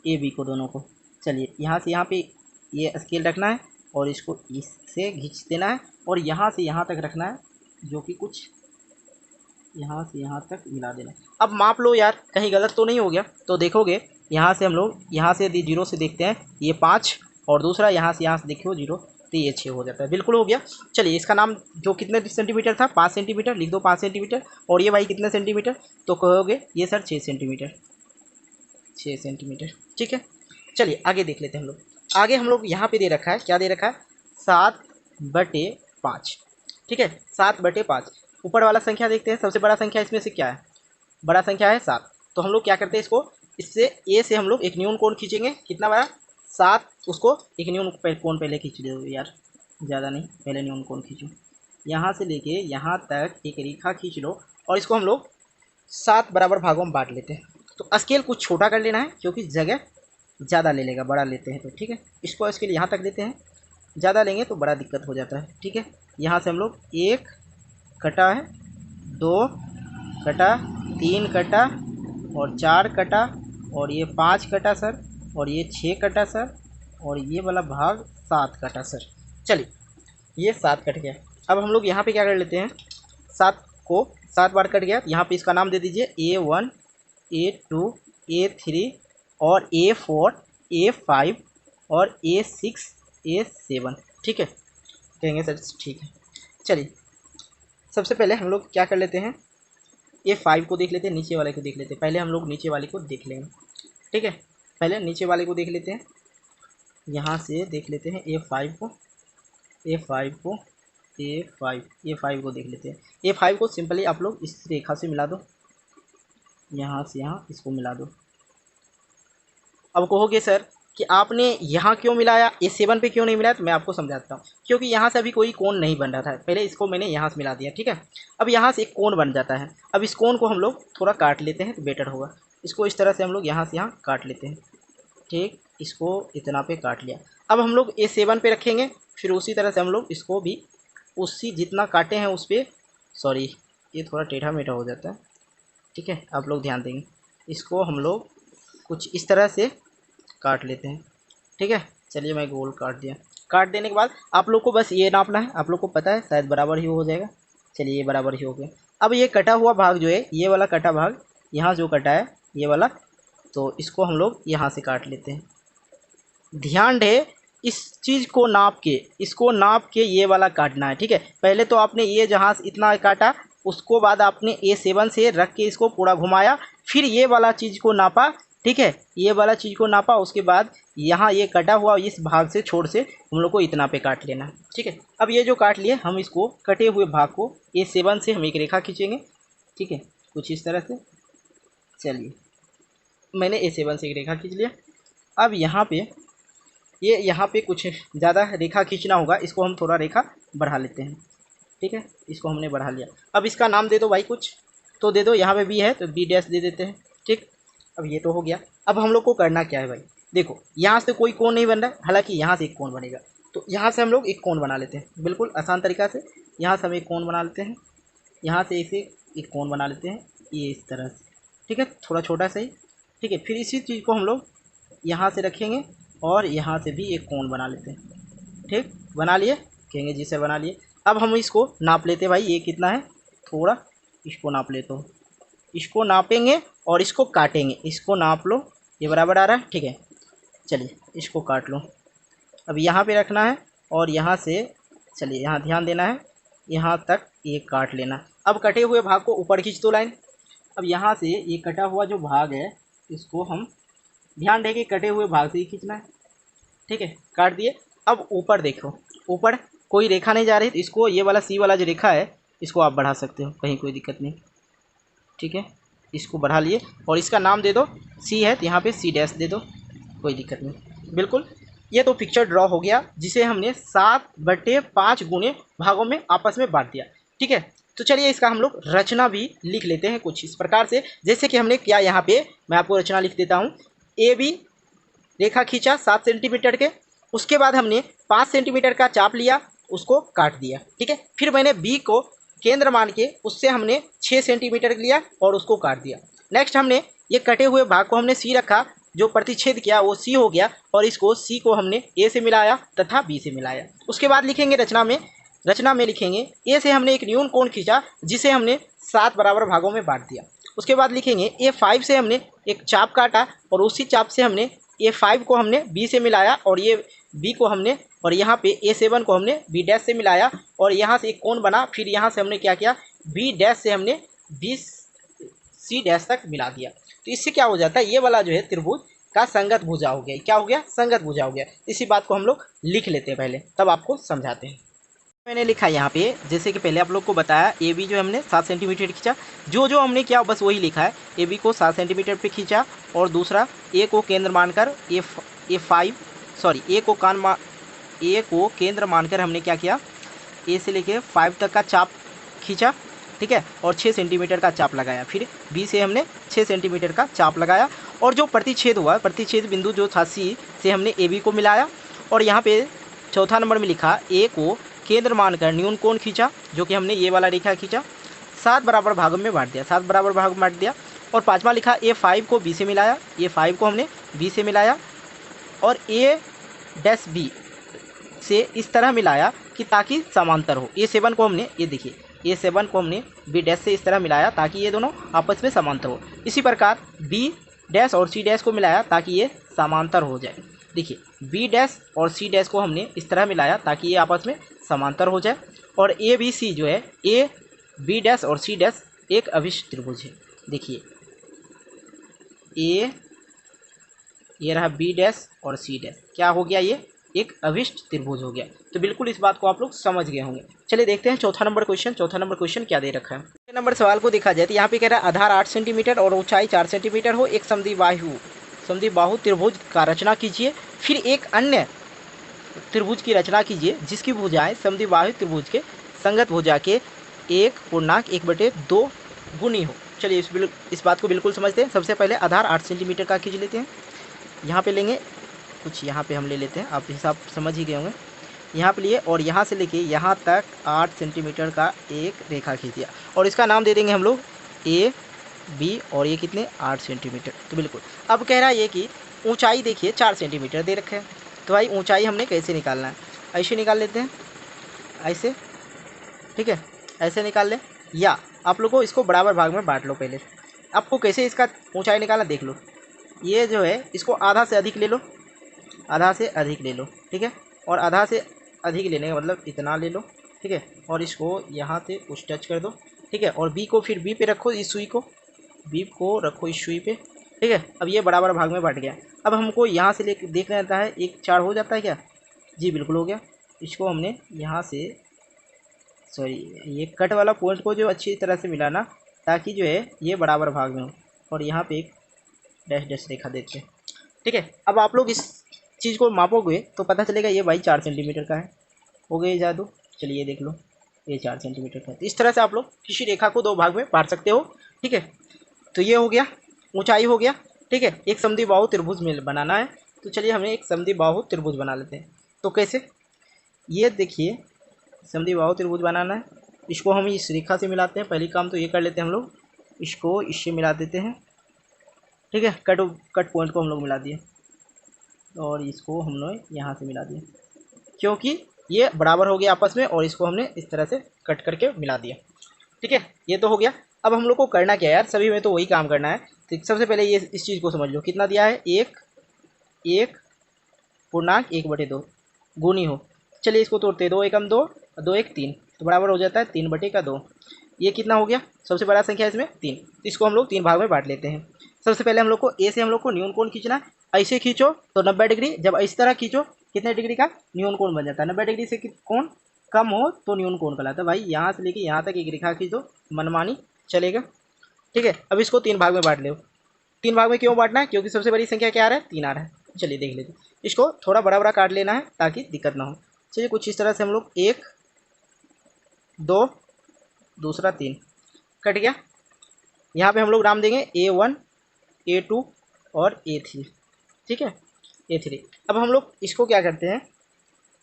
ए बी को दोनों को। चलिए, यहाँ से यहाँ पे ये स्केल रखना है, और इसको इससे खींच देना है, और यहाँ से यहाँ तक रखना है, जो कि कुछ यहाँ से यहाँ तक मिला देना है। अब माप लो यार, कहीं गलत तो नहीं हो गया। तो देखोगे यहाँ से हम लोग यहाँ से 0 से देखते हैं, ये 5, और दूसरा यहाँ से देखो 0, तो ये 6 हो जाता है। बिल्कुल हो गया। चलिए, इसका नाम जो कितने सेंटीमीटर था, 5 सेंटीमीटर लिख दो, 5 सेंटीमीटर। और ये भाई कितने सेंटीमीटर, तो कहोगे ये सर 6 सेंटीमीटर, 6 सेंटीमीटर। ठीक है, चलिए आगे देख लेते हैं हम लोग। आगे हम लोग यहाँ पे दे रखा है, क्या दे रखा है, 7/5। ठीक है, 7/5। ऊपर वाला संख्या देखते हैं, सबसे बड़ा संख्या इसमें से क्या है, बड़ा संख्या है 7। तो हम लोग क्या करते हैं, इसको इससे ए से हम लोग एक न्यून कोण खींचेंगे। कितना बड़ा, 7। उसको एक न्यून कोण पहले खींच दो यार, ज़्यादा नहीं, पहले न्यून कोण खींचो। यहाँ से लेके यहाँ तक एक रेखा खींच लो, और इसको हम लोग 7 बराबर भागों में बांट लेते हैं। तो स्केल कुछ छोटा कर लेना है, क्योंकि जगह ज़्यादा ले लेगा, बड़ा लेते हैं तो। ठीक है, इसको स्केल यहाँ तक देते हैं, ज़्यादा लेंगे तो बड़ा दिक्कत हो जाता है। ठीक है, यहाँ से हम लोग 1 कटा है, 2 कटा, 3 कटा, और 4 कटा, और ये 5 कटा सर, और ये 6 कटा सर, और ये वाला भाग 7 कटा सर। चलिए, ये 7 कट गया। अब हम लोग यहाँ पे क्या कर लेते हैं, 7 को 7 बार कट गया, यहाँ पे इसका नाम दे दीजिए A1 A2 A3 और A4 A5 और A6 A7। ठीक है, कहेंगे सर ठीक है। चलिए, सबसे पहले हम लोग क्या कर लेते हैं, A5 को देख लेते हैं, नीचे वाले को देख लेते हैं। पहले हम लोग नीचे वाले को देख लेंगे। ठीक है, पहले नीचे वाले को देख लेते हैं। यहाँ से देख लेते हैं A5 को, A5 को, A5 को देख लेते हैं। A5 को सिंपली आप लोग इस रेखा से मिला दो, यहाँ से यहाँ इसको मिला दो। अब कहोगे सर कि आपने यहाँ क्यों मिलाया, A7 पे क्यों नहीं मिलाया, तो मैं आपको समझाता हूँ। क्योंकि यहाँ से अभी कोई कोण नहीं बन रहा था, पहले इसको मैंने यहाँ से मिला दिया, ठीक है। अब यहाँ से एक कोण बन जाता है। अब इस कोण को हम लोग थोड़ा काट लेते हैं तो बेटर होगा। इसको इस तरह से हम लोग यहाँ से यहाँ काट लेते हैं, ठीक। इसको इतना पे काट लिया। अब हम लोग A7 पे रखेंगे, फिर उसी तरह से हम लोग इसको भी उसी जितना काटे हैं उस पर, सॉरी ये थोड़ा टेढ़ा मेढ़ा हो जाता है, ठीक है, आप लोग ध्यान देंगे। इसको हम लोग कुछ इस तरह से काट लेते हैं, ठीक है। चलिए मैं गोल काट दिया। काट देने के बाद आप लोग को बस ये नापना है, आप लोग को पता है शायद बराबर ही हो जाएगा। चलिए ये बराबर ही हो गया। अब ये कटा हुआ भाग जो है, ये वाला कटा भाग यहाँ जो कटा है ये वाला, तो इसको हम लोग यहाँ से काट लेते हैं। ध्यान रहे इस चीज़ को नाप के, इसको नाप के ये वाला काटना है, ठीक है। पहले तो आपने ये जहाँ इतना काटा, उसको बाद आपने A7 से रख के इसको पूरा घुमाया, फिर ये वाला चीज़ को नापा, ठीक है। ये वाला चीज़ को नापा, उसके बाद यहाँ ये कटा हुआ इस भाग से छोड़ से हम लोग को इतना पे काट लेना है, ठीक है। अब ये जो काट लिए, हम इसको कटे हुए भाग को A7 से हम एक रेखा खींचेंगे, ठीक है, कुछ इस तरह से। चलिए मैंने A7 से एक रेखा खींच लिया। अब यहाँ पे यहाँ पे कुछ ज़्यादा रेखा खींचना होगा, इसको हम थोड़ा रेखा बढ़ा लेते हैं, ठीक है। इसको हमने बढ़ा लिया। अब इसका नाम दे दो भाई, कुछ तो दे दो। यहाँ पे B है तो B डैश दे देते हैं, ठीक। अब ये तो हो गया। अब हम लोग को करना क्या है भाई, देखो यहाँ से कोई कोण नहीं बन रहा है, हालांकि यहाँ से एक कोण बनेगा, तो यहाँ से हम लोग एक कोण बना लेते हैं, बिल्कुल आसान तरीका से। यहाँ से हम एक कोण बना लेते हैं, यहाँ से इसे एक कोण बना लेते हैं, ये इस तरह से, ठीक है, थोड़ा छोटा सा ही, ठीक है। फिर इसी चीज़ को हम लोग यहाँ से रखेंगे और यहाँ से भी एक कोण बना लेते हैं, ठीक। बना लिए, कहेंगे जिसे बना लिए। अब हम इसको नाप लेते हैं भाई, ये कितना है, थोड़ा इसको नाप लेते हो, इसको नापेंगे और इसको काटेंगे। इसको नाप लो, ये बराबर आ रहा है, ठीक है। चलिए इसको काट लो। अब यहाँ पे रखना है और यहाँ से, चलिए यहाँ ध्यान देना है, यहाँ तक ये काट लेना। अब कटे हुए भाग को ऊपर खींच दो लाइन। अब यहाँ से ये कटा हुआ जो भाग है, इसको हम ध्यान रहे कि कटे हुए भाग से ही खींचना है, ठीक है। काट दिए। अब ऊपर देखो, ऊपर कोई रेखा नहीं जा रही, तो इसको ये वाला C वाला जो रेखा है, इसको आप बढ़ा सकते हो, कहीं कोई दिक्कत नहीं, ठीक है। इसको बढ़ा लिए और इसका नाम दे दो, C है तो यहाँ पे C डैश दे दो, कोई दिक्कत नहीं, बिल्कुल। ये तो पिक्चर ड्रॉ हो गया, जिसे हमने 7/5 गुने भागों में आपस में बांट दिया, ठीक है। तो चलिए इसका हम लोग रचना भी लिख लेते हैं कुछ इस प्रकार से, जैसे कि हमने किया। यहाँ पे मैं आपको रचना लिख देता हूँ। AB रेखा खींचा 7 सेंटीमीटर के, उसके बाद हमने 5 सेंटीमीटर का चाप लिया, उसको काट दिया, ठीक है। फिर मैंने B को केंद्र मान के उससे हमने 6 सेंटीमीटर लिया और उसको काट दिया। नेक्स्ट हमने ये कटे हुए भाग को हमने C रखा, जो प्रतिच्छेद किया वो C हो गया, और इसको C को हमने A से मिलाया तथा B से मिलाया। उसके बाद लिखेंगे रचना में लिखेंगे A से हमने एक न्यून कोण खींचा, जिसे हमने 7 बराबर भागों में बांट दिया। उसके बाद लिखेंगे A5 से हमने एक चाप काटा, और उसी चाप से हमने A5 को हमने B से मिलाया, और ये B को हमने, और यहाँ पे A7 को हमने B डैश से मिलाया, और यहाँ से एक कोण बना। फिर यहाँ से हमने क्या किया, B डैश से हमने C डैश तक मिला दिया। तो इससे क्या हो जाता है, ये वाला जो है त्रिभुज का संगत भुजा हो गया। क्या हो गया, संगत भुजा हो गया। इसी बात को हम लोग लिख लेते हैं पहले, तब आपको समझाते हैं। मैंने लिखा यहाँ पे, जैसे कि पहले आप लोग को बताया, AB जो हमने 7 सेंटीमीटर खींचा, जो हमने किया बस वही लिखा है। AB को 7 सेंटीमीटर पे खींचा, और दूसरा A को केंद्र मानकर A को केंद्र मानकर हमने क्या किया, A से लेके 5 तक का चाप खींचा, ठीक है, और 6 सेंटीमीटर का चाप लगाया। फिर B से हमने 6 सेंटीमीटर का चाप लगाया, और जो प्रतिच्छेद हुआ, प्रतिच्छेद बिंदु जो था C से हमने AB को मिलाया, और यहाँ पे चौथा नंबर में लिखा A को केंद्र मानकर न्यून कोण खींचा, जो कि हमने ये वाला रेखा खींचा, 7 बराबर भागों में बांट दिया, 7 बराबर भाग में बांट दिया। और पांचवा लिखा A5 को B से मिलाया, A5 को हमने B से मिलाया, और A डैश B से इस तरह मिलाया कि ताकि समांतर हो। A7 को हमने, ये देखिए, A7 को हमने B डैश से इस तरह मिलाया ताकि ये दोनों आपस में समांतर हो। इसी प्रकार B डैश और C डैश को मिलाया ताकि ये समांतर हो जाए। देखिए, B डैश और C डैश को हमने इस तरह मिलाया ताकि ये आपस में समांतर हो जाए। और ABC जो है, A B डैश और C डैश एक अभिष्ट त्रिभुज है। देखिए, ये रहा B डैश और C डैश, क्या हो गया, ये एक अभिष्ट त्रिभुज हो गया। तो बिल्कुल इस बात को आप लोग समझ गए होंगे। चलिए देखते हैं चौथा नंबर क्वेश्चन। चौथा नंबर क्वेश्चन क्या दे रखा है। चौथे नंबर सवाल को देखा जाए तो यहाँ पे कह रहा है आधार 8 सेंटीमीटर और ऊंचाई 4 सेंटीमीटर हो, एक समद्विबाहु समद्विबाहु त्रिभुज का रचना कीजिए। फिर एक अन्य त्रिभुज की रचना कीजिए जिसकी भुजाएं समद्विबाहु त्रिभुज के संगत भुजा के 1/1/2 गुनी हो। चलिए इस बात को बिल्कुल समझते हैं। सबसे पहले आधार 8 सेंटीमीटर का खींच लेते हैं। यहाँ पे लेंगे कुछ, यहाँ पे हम ले लेते हैं, आप हिसाब समझ ही गए होंगे। यहाँ पे लिए और यहाँ से लेके यहाँ तक 8 सेंटीमीटर का एक रेखा खींच दिया और इसका नाम दे देंगे हम लोग ए बी, और ये कितने 8 सेंटीमीटर। तो बिल्कुल अब कह रहा है ये कि ऊंचाई देखिए 4 सेंटीमीटर दे रखे हैं। तो भाई ऊंचाई हमने कैसे निकालना है, ऐसे निकाल लेते हैं, ऐसे, ठीक है, ऐसे निकाल लें, या आप लोगों को इसको बराबर भाग में बांट लो। पहले आपको कैसे इसका ऊंचाई निकालना देख लो। ये जो है इसको आधा से अधिक ले लो, आधा से अधिक ले लो, ठीक है, और आधा से अधिक लेने का मतलब इतना ले लो, ठीक है, और इसको यहाँ से कुछ टच कर दो, ठीक है, और बी को फिर बी पे रखो, इस सुई को बी को रखो इस सुई पे, ठीक है। अब ये बराबर भाग में बट गया। अब हमको यहाँ से लेकर देखना रहता है, एक 4 हो जाता है क्या? जी बिल्कुल हो गया। इसको हमने यहाँ से, सॉरी, ये कट वाला पॉइंट को जो अच्छी तरह से मिलाना ताकि जो है ये बराबर भाग में हो, और यहाँ पे एक डैश डैश रेखा देते हैं, ठीक है। अब आप लोग इस चीज़ को मापोगे तो पता चलेगा ये भाई 4 सेंटीमीटर का है। हो गए जादू, चलिए देख लो, ये 4 सेंटीमीटर का है। तो इस तरह से आप लोग किसी रेखा को 2 भाग में बांट सकते हो, ठीक है। तो ये हो गया, ऊंचाई हो गया, ठीक है। एक समद्विबाहु त्रिभुज में बनाना है, तो चलिए हमें एक समद्विबाहु त्रिभुज बना लेते हैं। तो कैसे, ये देखिए समद्विबाहु त्रिभुज बनाना है, इसको हम इस रेखा से मिलाते हैं। पहली काम तो ये कर लेते हैं हम लोग, इसको इससे मिला देते हैं, ठीक है। कट पॉइंट को हम लोग मिला दिए और इसको हम लोग यहाँ से मिला दिए, क्योंकि ये बराबर हो गया आपस में, और इसको हमने इस तरह से कट करके मिला दिया, ठीक है। ये तो हो गया। अब हम लोग को करना क्या है यार, सभी में तो वही काम करना है। तो सबसे पहले ये इस चीज़ को समझ लो, कितना दिया है, 1/1/2 गुनी हो। चलिए इसको तोड़ते, 2 एकम 2, 2 एक 3, तो बराबर हो जाता है 3/2। ये कितना हो गया, सबसे बड़ा संख्या इसमें 3। तो इसको हम लोग 3 भाग में बांट लेते हैं। सबसे पहले हम लोग को ए से हम लोग को न्यून कोण खींचना है। ऐसे खींचो तो 90 डिग्री, जब इस तरह खींचो कितने डिग्री का न्यून कोण बन जाता है, 90 डिग्री से कोण कम हो तो न्यून कोण कहलाता है। भाई यहाँ से लेके यहाँ तक एक रेखा खींच दो, मनमानी चलेगा, ठीक है। अब इसको 3 भाग में बांट लो। 3 भाग में क्यों बांटना है, क्योंकि सबसे बड़ी संख्या क्या आ रहा है, 3 आ रहा है। चलिए देख लेते हैं, इसको थोड़ा बड़ा बड़ा काट लेना है ताकि दिक्कत ना हो। चलिए कुछ इस तरह से हम लोग 1 2 दूसरा 3 कट गया। यहाँ पे हम लोग नाम देंगे A1 A2 और A3, ठीक है, A3। अब हम लोग इसको क्या करते हैं,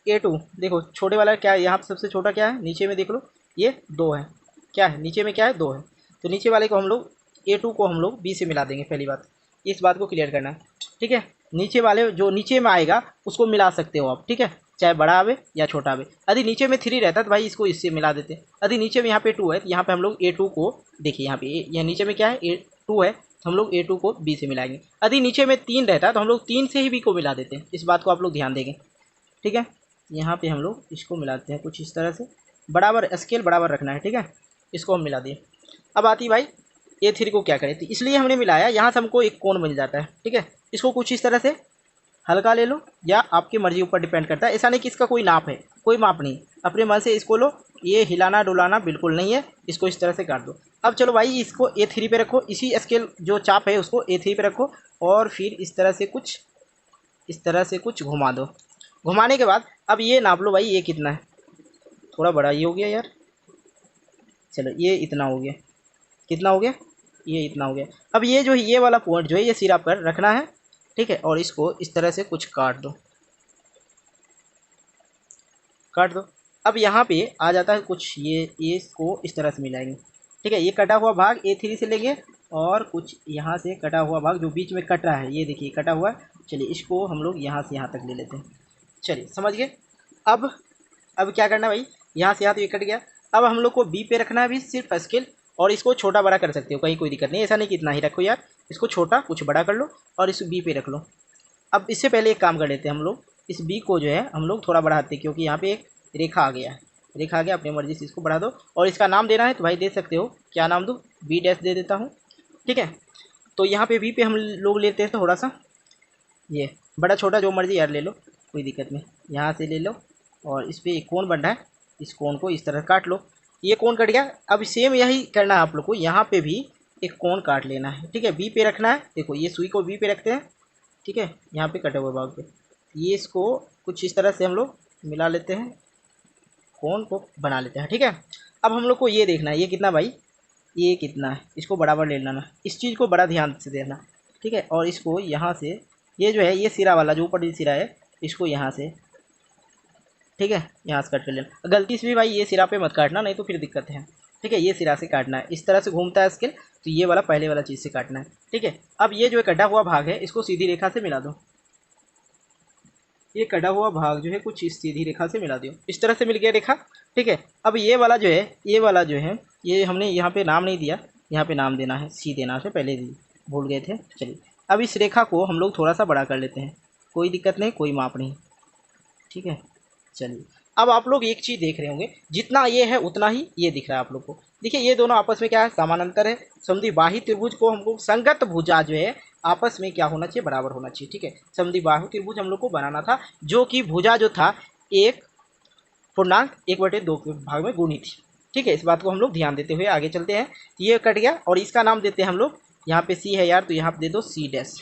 A2 देखो छोटे वाला क्या है, यहाँ पे सबसे छोटा क्या है, नीचे में देख लो, ये 2 है, क्या है नीचे में, क्या है 2 है। तो नीचे वाले को हम लोग A2 को हम लोग B से मिला देंगे। पहली बात इस बात को क्लियर करना है, ठीक है। नीचे वाले जो नीचे में आएगा उसको मिला सकते हो आप, ठीक है, चाहे बड़ा आवे या छोटा आवे। यदि नीचे में 3 रहता तो भाई इसको इससे मिला देते। यदि नीचे में यहाँ पे 2 है तो यहाँ पे हम लोग A2 को, देखिए यहाँ पे यहाँ नीचे में क्या है, A2 है, तो हम लोग A2 को B से मिलाएंगे। यदि नीचे में 3 रहता तो हम लोग 3 से ही B को मिला देते हैं। इस बात को आप लोग ध्यान देंगे, ठीक है। यहाँ पे हम लोग इसको मिलाते हैं कुछ इस तरह से, बराबर स्केल बराबर रखना है, ठीक है। इसको हम मिला दिए। अब आती भाई A3 को क्या करें, तो इसलिए हमने मिलाया, यहाँ से हमको एक कोण मिल जाता है, ठीक है। इसको कुछ इस तरह से हल्का ले लो, या आपकी मर्जी ऊपर डिपेंड करता है। ऐसा नहीं कि इसका कोई नाप है, कोई माप नहीं, अपने मन से इसको लो। ये हिलाना डुलाना बिल्कुल नहीं है, इसको इस तरह से काट दो। अब चलो भाई इसको A3 पे रखो, इसी स्केल जो चाप है उसको A3 पे रखो, और फिर इस तरह से कुछ घुमा दो। घुमाने के बाद अब ये नाप लो भाई, ये कितना है, थोड़ा बड़ा ये हो गया यार, चलो ये इतना हो गया, कितना हो गया, ये इतना हो गया। अब ये जो ये वाला पॉइंट जो है ये सिरा पर रखना है, ठीक है, और इसको इस तरह से कुछ काट दो, काट दो। अब यहाँ पे आ जाता है कुछ, ये इसको इस तरह से मिलाएंगे, ठीक है। ये कटा हुआ भाग A3 से लेंगे, और कुछ यहाँ से कटा हुआ भाग जो बीच में कट रहा है, ये देखिए कटा हुआ है। चलिए इसको हम लोग यहाँ से यहाँ तक ले लेते हैं। चलिए समझ गए। अब क्या करना है भाई, यहाँ से यहाँ तो ये कट गया। अब हम लोग को B पे रखना है भी सिर्फ स्केल, और इसको छोटा बड़ा कर सकते हो, कहीं कोई दिक्कत नहीं, ऐसा नहीं कि इतना ही रखो यार, इसको छोटा कुछ बड़ा कर लो और इस B पे रख लो। अब इससे पहले एक काम कर लेते हैं हम लोग, इस B को जो है हम लोग थोड़ा बढ़ाते हैं, क्योंकि यहाँ पे एक रेखा आ गया है, रेखा आ गया, अपनी मर्जी से इसको बढ़ा दो। और इसका नाम देना है तो भाई दे सकते हो, क्या नाम दूँ, B डैश दे देता हूँ, ठीक है। तो यहाँ पे B पे हम लोग लेते हैं थोड़ा सा, ये बड़ा छोटा जो मर्जी यार ले लो, कोई दिक्कत नहीं, यहाँ से ले लो, और इस पर एक कोण बन रहा है, इस कोण को इस तरह काट लो। ये कोण कट गया। अब सेम यही करना है आप लोग को, यहाँ पे भी एक कोण काट लेना है, ठीक है। B पे रखना है, देखो ये सुई को B पे रखते हैं, ठीक है, यहाँ पे कटे हुए भाग पे ये इसको कुछ इस तरह से हम लोग मिला लेते हैं, कोण को बना लेते हैं। ठीक है, अब हम लोग को ये देखना है ये कितना भाई, ये कितना है, इसको बराबर ले लेना, इस चीज़ को बड़ा ध्यान से देना। ठीक है, और इसको यहाँ से ये जो है ये सिरा वाला जो ऊपर सिरा है इसको यहाँ से, ठीक है, यहाँ से कट कर लेना। गलती से भी भाई ये सिरा पे मत काटना, नहीं तो फिर दिक्कत है। ठीक है, ये सिरा से काटना है, इस तरह से घूमता है स्केल, तो ये वाला पहले वाला चीज़ से काटना है। ठीक है, अब ये जो कटा हुआ भाग है इसको सीधी रेखा से मिला दो, ये कटा हुआ भाग जो है कुछ इस सीधी रेखा से मिला दियो, इस तरह से मिल गया रेखा। ठीक है, अब ये वाला जो है ये वाला जो है ये हमने यहाँ पे नाम नहीं दिया, यहाँ पे नाम देना है, सी देना है, पहले भूल गए थे। चलिए अब इस रेखा को हम लोग थोड़ा सा बड़ा कर लेते हैं, कोई दिक्कत नहीं, कोई माप नहीं। ठीक है, चलिए अब आप लोग एक चीज़ देख रहे होंगे, जितना ये है उतना ही ये दिख रहा है आप लोग को। देखिए ये दोनों आपस में क्या है, समानांतर है। समद्विबाहु त्रिभुज को हमको संगत भुजा जो है आपस में क्या होना चाहिए, बराबर होना चाहिए। ठीक है, समद्विबाहु त्रिभुज हम लोग को बनाना था, जो कि भुजा जो था 1/1/2 के भाग में गुणी थी। ठीक है, इस बात को हम लोग ध्यान देते हुए आगे चलते हैं। ये कट गया और इसका नाम देते हैं हम लोग, यहाँ पे सी है यार तो यहाँ पे दे दो सी डैश।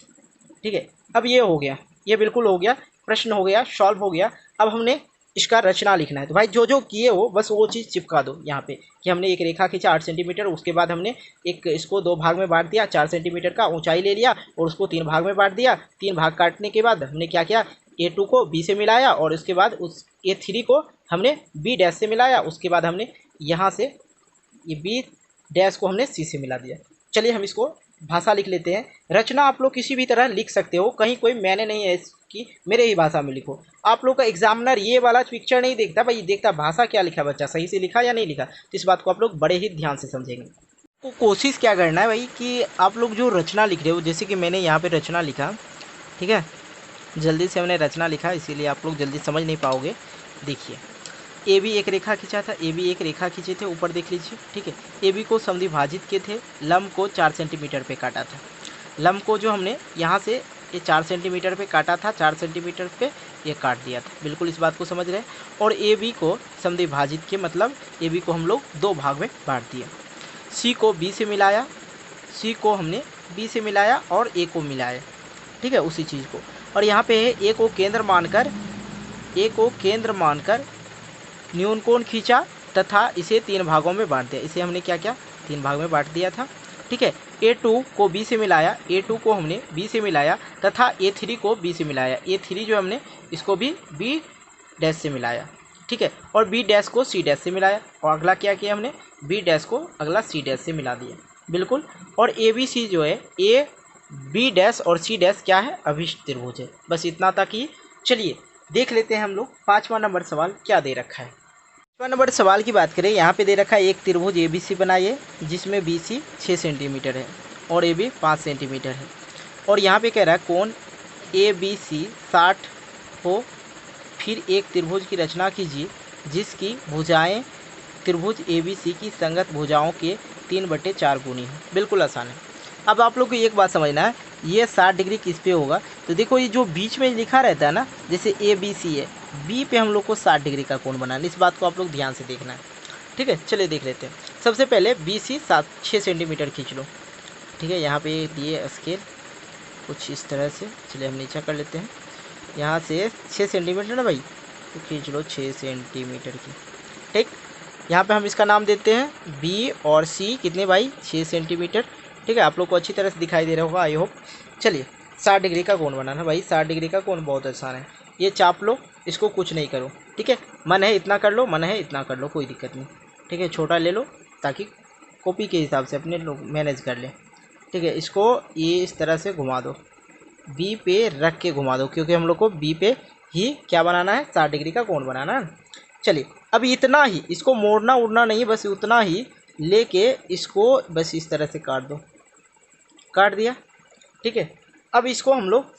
ठीक है, अब ये हो गया, ये बिल्कुल हो गया, प्रश्न हो गया, सॉल्व हो गया। अब हमने इसका रचना लिखना है, तो भाई जो जो किए हो बस वो चीज़ चिपका दो यहाँ पे कि हमने एक रेखा खींचा 8 सेंटीमीटर, उसके बाद हमने एक इसको 2 भाग में बांट दिया, 4 सेंटीमीटर का ऊंचाई ले लिया और उसको 3 भाग में बांट दिया। 3 भाग काटने के बाद हमने क्या किया, A2 को B से मिलाया और उसके बाद उस A3 को हमने B डैश से मिलाया, उसके बाद हमने यहाँ से ये B डैश को हमने C से मिला दिया। चलिए हम इसको भाषा लिख लेते हैं। रचना आप लोग किसी भी तरह लिख सकते हो, कहीं कोई मैंने नहीं है इसकी, मेरे ही भाषा में लिखो। आप लोग का एग्जामिनर ये वाला पिक्चर नहीं देखता भाई, देखता भाषा क्या लिखा बच्चा, सही से लिखा या नहीं लिखा, तो इस बात को आप लोग बड़े ही ध्यान से समझेंगे। तो कोशिश क्या करना है भाई कि आप लोग जो रचना लिख रहे हो, जैसे कि मैंने यहाँ पे रचना लिखा, ठीक है, जल्दी से हमने रचना लिखा इसीलिए आप लोग जल्दी समझ नहीं पाओगे। देखिए ए बी एक रेखा खींचा था, ए बी एक रेखा खींचे थे, ऊपर देख लीजिए। ठीक है, ए बी को समद्विभाजित किए थे, लंब को 4 सेंटीमीटर पे काटा था। लंब को जो हमने यहाँ से ये 4 सेंटीमीटर पे काटा था, 4 सेंटीमीटर पे ये काट दिया था, बिल्कुल इस बात को समझ रहे हैं। और ए बी को समद्विभाजित किए, मतलब ए बी को हम लोग 2 भाग में बांट दिया। सी को बी से मिलाया, सी को हमने बी से मिलाया और ए को मिलाया। ठीक है, उसी चीज़ को, और यहाँ पे है ए को केंद्र मानकर न्यून कोण खींचा तथा इसे 3 भागों में बांट दिया। इसे हमने क्या किया, 3 भाग में बांट दिया था। ठीक है, A2 को B से मिलाया, A2 को हमने B से मिलाया तथा A3 को B से मिलाया। A3 जो हमने इसको भी B डैश से मिलाया। ठीक है, और B डैश को C डैश से मिलाया, और अगला क्या किया हमने, B डैश को अगला C डैश से मिला दिया, बिल्कुल। और ABC जो है A B डैश और C डैश क्या है, अभिष्ट त्रिभुज है। बस इतना तक ही। चलिए देख लेते हैं हम लोग 5वां नंबर सवाल क्या दे रखा है। 5वां नंबर सवाल की बात करें, यहाँ पे दे रखा है एक त्रिभुज ABC बनाइए जिसमें BC 6 सेंटीमीटर है और AB 5 सेंटीमीटर है, और यहाँ पे कह रहा है कोण ABC 60 हो। फिर एक त्रिभुज की रचना कीजिए जिसकी भुजाएं त्रिभुज ABC की संगत भुजाओं के 3/4 गुनी हो। बिल्कुल आसान है। अब आप लोग को एक बात समझना है, ये 60 डिग्री किस पे होगा, तो देखो ये जो बीच में लिखा रहता है ना, जैसे ABC है, बी पे हम लोग को 60 डिग्री का कोण बनाना है, इस बात को आप लोग ध्यान से देखना है। ठीक है, चलिए देख लेते हैं। सबसे पहले BC 6 सेंटीमीटर खींच लो। ठीक है, यहाँ पे दिए स्केल कुछ इस तरह से, चलिए हम नीचा कर लेते हैं। यहाँ से 6 सेंटीमीटर ना भाई, तो खींच लो 6 सेंटीमीटर की। ठीक, यहाँ पे हम इसका नाम देते हैं B और C कितने भाई, 6 सेंटीमीटर। ठीक है, आप लोग को अच्छी तरह से दिखाई दे रहा होगा आई होप। चलिए 60 डिग्री का कोण बनाना भाई, 60 डिग्री का कोण बहुत आसान है, ये चाप लो, इसको कुछ नहीं करो। ठीक है, मन है इतना कर लो, मन है इतना कर लो, कोई दिक्कत नहीं। ठीक है, छोटा ले लो ताकि कॉपी के हिसाब से अपने लोग मैनेज कर लें। ठीक है, इसको ये इस तरह से घुमा दो, बी पे रख के घुमा दो, क्योंकि हम लोग को बी पे ही क्या बनाना है, 60 डिग्री का कोण बनाना है। चलिए अब इतना ही, इसको मोड़ना उड़ना नहीं, बस उतना ही लेके इसको बस इस तरह से काट दो, काट दिया। ठीक है, अब इसको हम लोग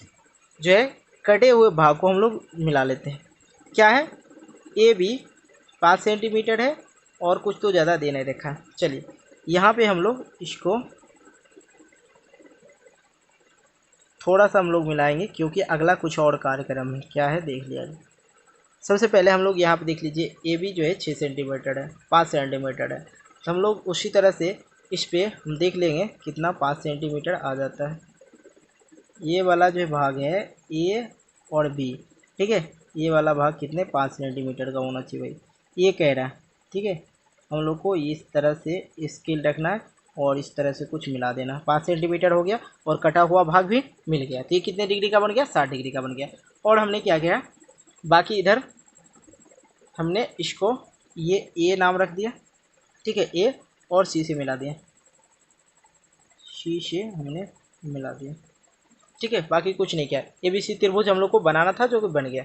जो है कटे हुए भाग को हम लोग मिला लेते हैं। क्या है, AB 5 सेंटीमीटर है और कुछ तो ज़्यादा दे नहीं रखा है। चलिए यहाँ पे हम लोग इसको थोड़ा सा हम लोग मिलाएंगे, क्योंकि अगला कुछ और कार्यक्रम है। क्या है देख लिया जाए। सबसे पहले हम लोग यहाँ पे देख लीजिए, AB जो है 6 सेंटीमीटर है, 5 सेंटीमीटर है, तो हम लोग उसी तरह से इस पर हम देख लेंगे कितना 5 सेंटीमीटर आ जाता है। ये वाला जो भाग है ए और बी, ठीक है, ये वाला भाग कितने 5 सेंटीमीटर का होना चाहिए भाई, ये कह रहा है। ठीक है, हम लोग को इस तरह से स्केल रखना है और इस तरह से कुछ मिला देना। 5 सेंटीमीटर हो गया और कटा हुआ भाग भी मिल गया। तो ये कितने डिग्री का बन गया, 60 डिग्री का बन गया। और हमने क्या किया, बाकी इधर हमने इसको ये ए नाम रख दिया, ठीक है, ए और सी से मिला दिया, सी से हमने मिला दिया, ठीक है, बाकी कुछ नहीं किया। ए बी सी त्रिभुज हम लोग को बनाना था जो कि बन गया।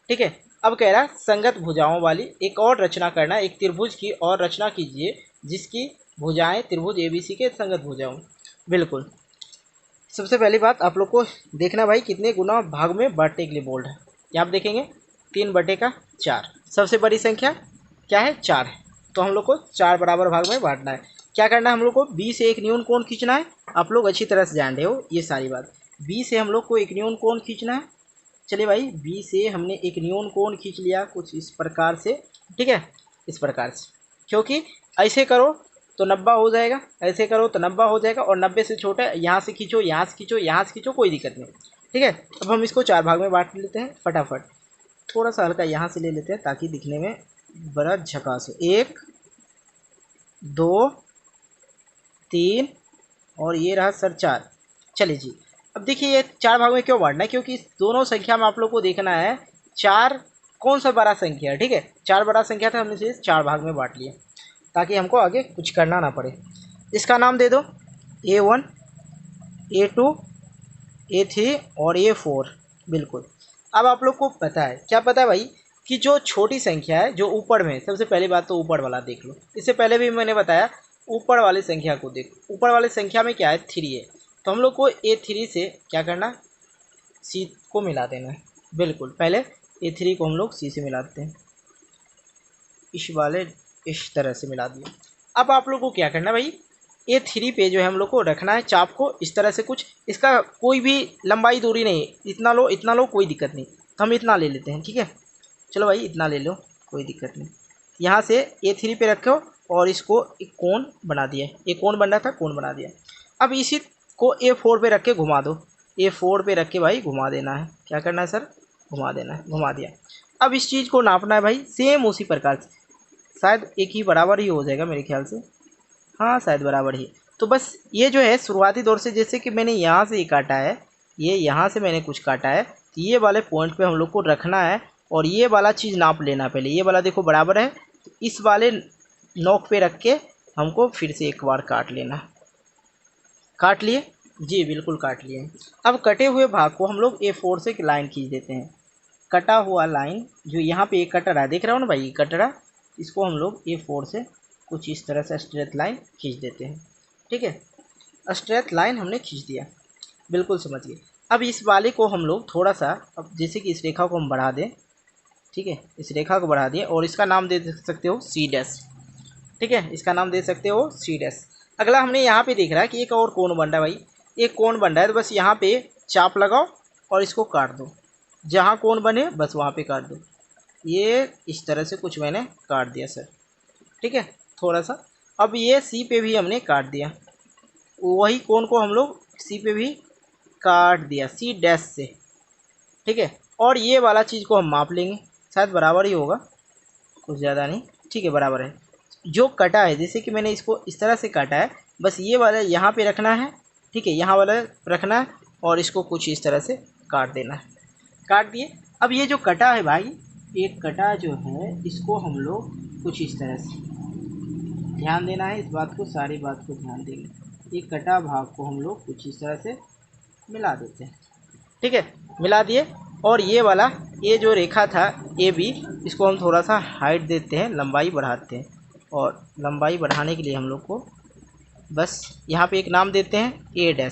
ठीक है, अब कह रहा है संगत भुजाओं वाली एक और रचना करना, एक त्रिभुज की और रचना कीजिए जिसकी भुजाएं त्रिभुज एबीसी के संगत भुजाओं। बिल्कुल, सबसे पहली बात आप लोग को देखना भाई कितने गुना भाग में बांटने के लिए बोल्ड है। यहाँ आप देखेंगे 3/4, सबसे बड़ी संख्या क्या है, 4 है, तो हम लोग को 4 बराबर भाग में बांटना है। क्या करना है, हम लोग को बी से एक न्यून कोण खींचना है। आप लोग अच्छी तरह से जान रहे हो ये सारी बात। बी से हम लोग को एक न्यून कोण खींचना है। चलिए भाई, बी से हमने एक न्यून कोण खींच लिया कुछ इस प्रकार से, ठीक है, इस प्रकार से, क्योंकि ऐसे करो तो 90 हो जाएगा, ऐसे करो तो 90 हो जाएगा, और 90 से छोटा यहाँ से खींचो, यहाँ से खींचो, यहाँ से खींचो, कोई दिक्कत नहीं। ठीक है, अब हम इसको 4 भाग में बांट लेते हैं फटाफट। थोड़ा सा हल्का यहाँ से ले लेते हैं ताकि दिखने में बड़ा झकास हो। 1 2 3 और ये रहा सर 4। चलिए जी, अब देखिए ये 4 भाग में क्यों बांटना है, क्योंकि इस दोनों संख्या में आप लोग को देखना है 4 कौन सा बड़ा संख्या है। ठीक है, 4 बड़ा संख्या था, हमने इसे 4 भाग में बांट लिया ताकि हमको आगे कुछ करना ना पड़े। इसका नाम दे दो A1 A2 A3 और A4। बिल्कुल, अब आप लोग को पता है, क्या पता है भाई, कि जो छोटी संख्या है जो ऊपर में, सबसे पहली बात तो ऊपर वाला देख लो। इससे पहले भी मैंने बताया ऊपर वाली संख्या को देखो। ऊपर वाली संख्या में क्या है, 3 है, तो हम लोग को A3 से क्या करना, C को मिला देना है। बिल्कुल, पहले A3 को हम लोग C से मिलाते हैं, इस वाले इस तरह से मिला दिया। अब आप लोग को क्या करना भाई, A3 पे जो है हम लोग को रखना है चाप को इस तरह से कुछ, इसका कोई भी लंबाई दूरी नहीं, इतना लो कोई दिक्कत नहीं, तो हम इतना ले लेते हैं। ठीक है, चलो भाई इतना ले लो, कोई दिक्कत नहीं। यहाँ से A3 पे रखो और इसको एक कोण बना दिया, एक कोण बन रहा था, कोण बना दिया। अब इसी को A4 पे रख के घुमा दो, A4 पे रख के भाई घुमा देना है। क्या करना है सर, घुमा देना है, घुमा दिया। अब इस चीज़ को नापना है भाई सेम उसी प्रकार से, शायद एक ही बराबर ही हो जाएगा मेरे ख्याल से, हाँ शायद बराबर ही। तो बस ये जो है शुरुआती दौर से, जैसे कि मैंने यहाँ से ये काटा है, ये यहाँ से मैंने कुछ काटा है, तो ये वाले पॉइंट पे हम लोग को रखना है और ये वाला चीज़ नाप लेना पहले। ये वाला देखो बराबर है, तो इस वाले नोक पे रख के हमको फिर से एक बार काट लेना। काट लिए जी, बिल्कुल काट लिए। अब कटे हुए भाग को हम लोग A4 से एक लाइन खींच देते हैं। कटा हुआ लाइन जो यहाँ पे एक कट रहा है, देख रहे हो ना भाई, ये कट रहा, इसको हम लोग A4 से कुछ इस तरह से स्ट्रेट लाइन खींच देते हैं। ठीक है, स्ट्रेट लाइन हमने खींच दिया, बिल्कुल समझ गए। अब इस वाले को हम लोग थोड़ा सा, अब जैसे कि इस रेखा को हम बढ़ा दें, ठीक है, इस रेखा को बढ़ा दिए और इसका नाम दे सकते हो C'। ठीक है, इसका नाम दे सकते हो C'। अगला हमने यहाँ पे देख रहा है कि एक और कोण बन रहा है भाई, एक कोण बन रहा है, तो बस यहाँ पे चाप लगाओ और इसको काट दो, जहाँ कोण बने बस वहाँ पे काट दो। ये इस तरह से कुछ मैंने काट दिया सर, ठीक है, थोड़ा सा। अब ये C पे भी हमने काट दिया, वही कोण को हम लोग C पे भी काट दिया, C' से। ठीक है, और ये वाला चीज़ को हम माप लेंगे, शायद बराबर ही होगा, कुछ ज़्यादा नहीं, ठीक है बराबर है। जो कटा है, जैसे कि मैंने इसको इस तरह से काटा है, बस ये वाला यहाँ पे रखना है, ठीक है, यहाँ वाला रखना है और इसको कुछ इस तरह से काट देना है। काट दिए। अब ये जो कटा है भाई, एक कटा जो है इसको हम लोग कुछ इस तरह से, ध्यान देना है इस बात को, सारी बात को ध्यान देंगे। एक कटा भाग को हम लोग कुछ इस तरह से मिला देते हैं। ठीक है, मिला दिए। और ये वाला, ये जो रेखा था AB, इसको हम थोड़ा सा हाइट देते हैं, लंबाई बढ़ाते हैं, और लंबाई बढ़ाने के लिए हम लोग को बस यहाँ पे एक नाम देते हैं A'।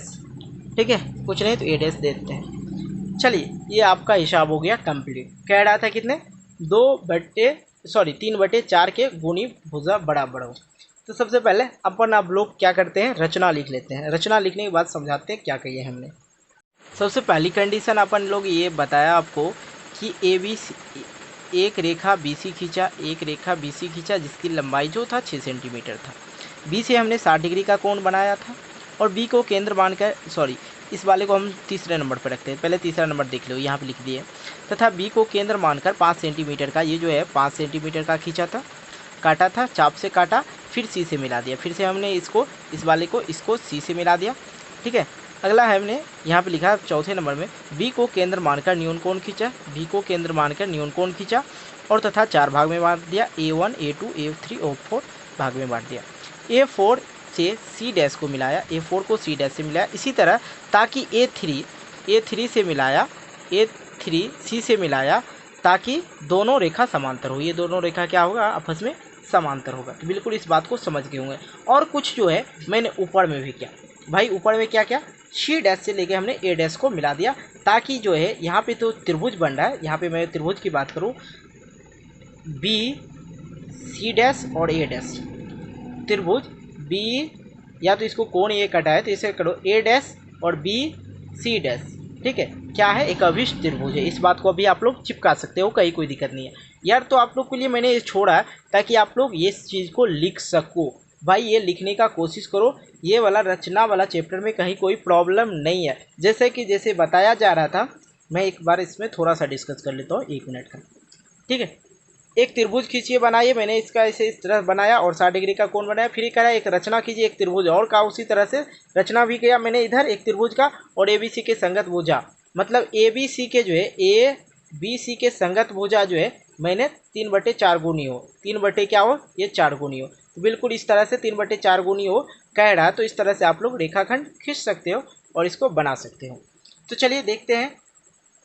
ठीक है, कुछ नहीं तो A' देते हैं। चलिए, ये आपका हिसाब हो गया कंप्लीट। कह रहा था कितने, 3/4 के गुणी भुजा बराबर हो। तो सबसे पहले अपन आप लोग क्या करते हैं, रचना लिख लेते हैं। रचना लिखने के बाद समझाते हैं क्या कहिए हमने। सबसे पहली कंडीशन अपन लोग ये बताया आपको कि एक रेखा BC खींचा, एक रेखा BC खींचा जिसकी लंबाई जो था 6 सेंटीमीटर था। B से हमने 60 डिग्री का कोण बनाया था और B को केंद्र मानकर इस वाले को हम तीसरे नंबर पर रखते हैं। पहले तीसरा नंबर देख लो, यहाँ पे लिख दिए। तथा बी को केंद्र मानकर 5 सेंटीमीटर का, ये जो है 5 सेंटीमीटर का खींचा था, काटा था, चाप से काटा, फिर सी से मिला दिया। फिर से हमने इसको, इस वाले को, इसको सी से मिला दिया। ठीक है, अगला है हमने यहाँ पे लिखा चौथे नंबर में, बी को केंद्र मानकर न्यून कोण खींचा, बी को केंद्र मानकर न्यून कोण खींचा और तथा 4 भाग में बांट दिया, A1 A2 A3 और 4 भाग में बांट दिया। A4 से C डैश को मिलाया, A4 को C डैश से मिलाया, इसी तरह ताकि A3 से मिलाया, A3 C से मिलाया, ताकि दोनों रेखा समांतर हो। ये दोनों रेखा क्या होगा, आपस में समांतर होगा। तो बिल्कुल इस बात को समझ गए होंगे। और कुछ जो है मैंने ऊपर में भी किया भाई, ऊपर में क्या क्या, C डैश से लेके हमने A डैश को मिला दिया, ताकि जो है यहाँ पे तो त्रिभुज बन रहा है। यहाँ पे मैं त्रिभुज की बात करूँ, B C डैश और A डैश त्रिभुज B, या तो इसको कोण ये कटा है तो इसे करो A डैश और B C डैश। ठीक है, क्या है, एक अभिष्ट त्रिभुज है। इस बात को अभी आप लोग चिपका सकते हो, कहीं कोई दिक्कत नहीं है यार। तो आप लोग के लिए मैंने ये छोड़ा ताकि आप लोग ये चीज़ को लिख सको। भाई ये लिखने का कोशिश करो, ये वाला रचना वाला चैप्टर में कहीं कोई प्रॉब्लम नहीं है। जैसे बताया जा रहा था, मैं एक बार इसमें थोड़ा सा डिस्कस कर लेता हूँ, 1 मिनट का। ठीक है, एक त्रिभुज खींचिए, बनाइए। मैंने इसका ऐसे इस तरह बनाया और 60 डिग्री का कोण बनाया। फिर ये कह रहा है एक रचना कीजिए, एक त्रिभुज और का उसी तरह से रचना भी किया मैंने इधर एक त्रिभुज का, और ABC के संगत भुजा, मतलब ABC के जो है ABC के संगत भुजा जो है मैंने 3/4 गुनी हो, 3 बटे क्या हो, ये 4 गुनी हो। तो बिल्कुल इस तरह से 3/4 गुनी हो कह रहा है, तो इस तरह से आप लोग रेखाखंड खींच सकते हो और इसको बना सकते हो। तो चलिए देखते हैं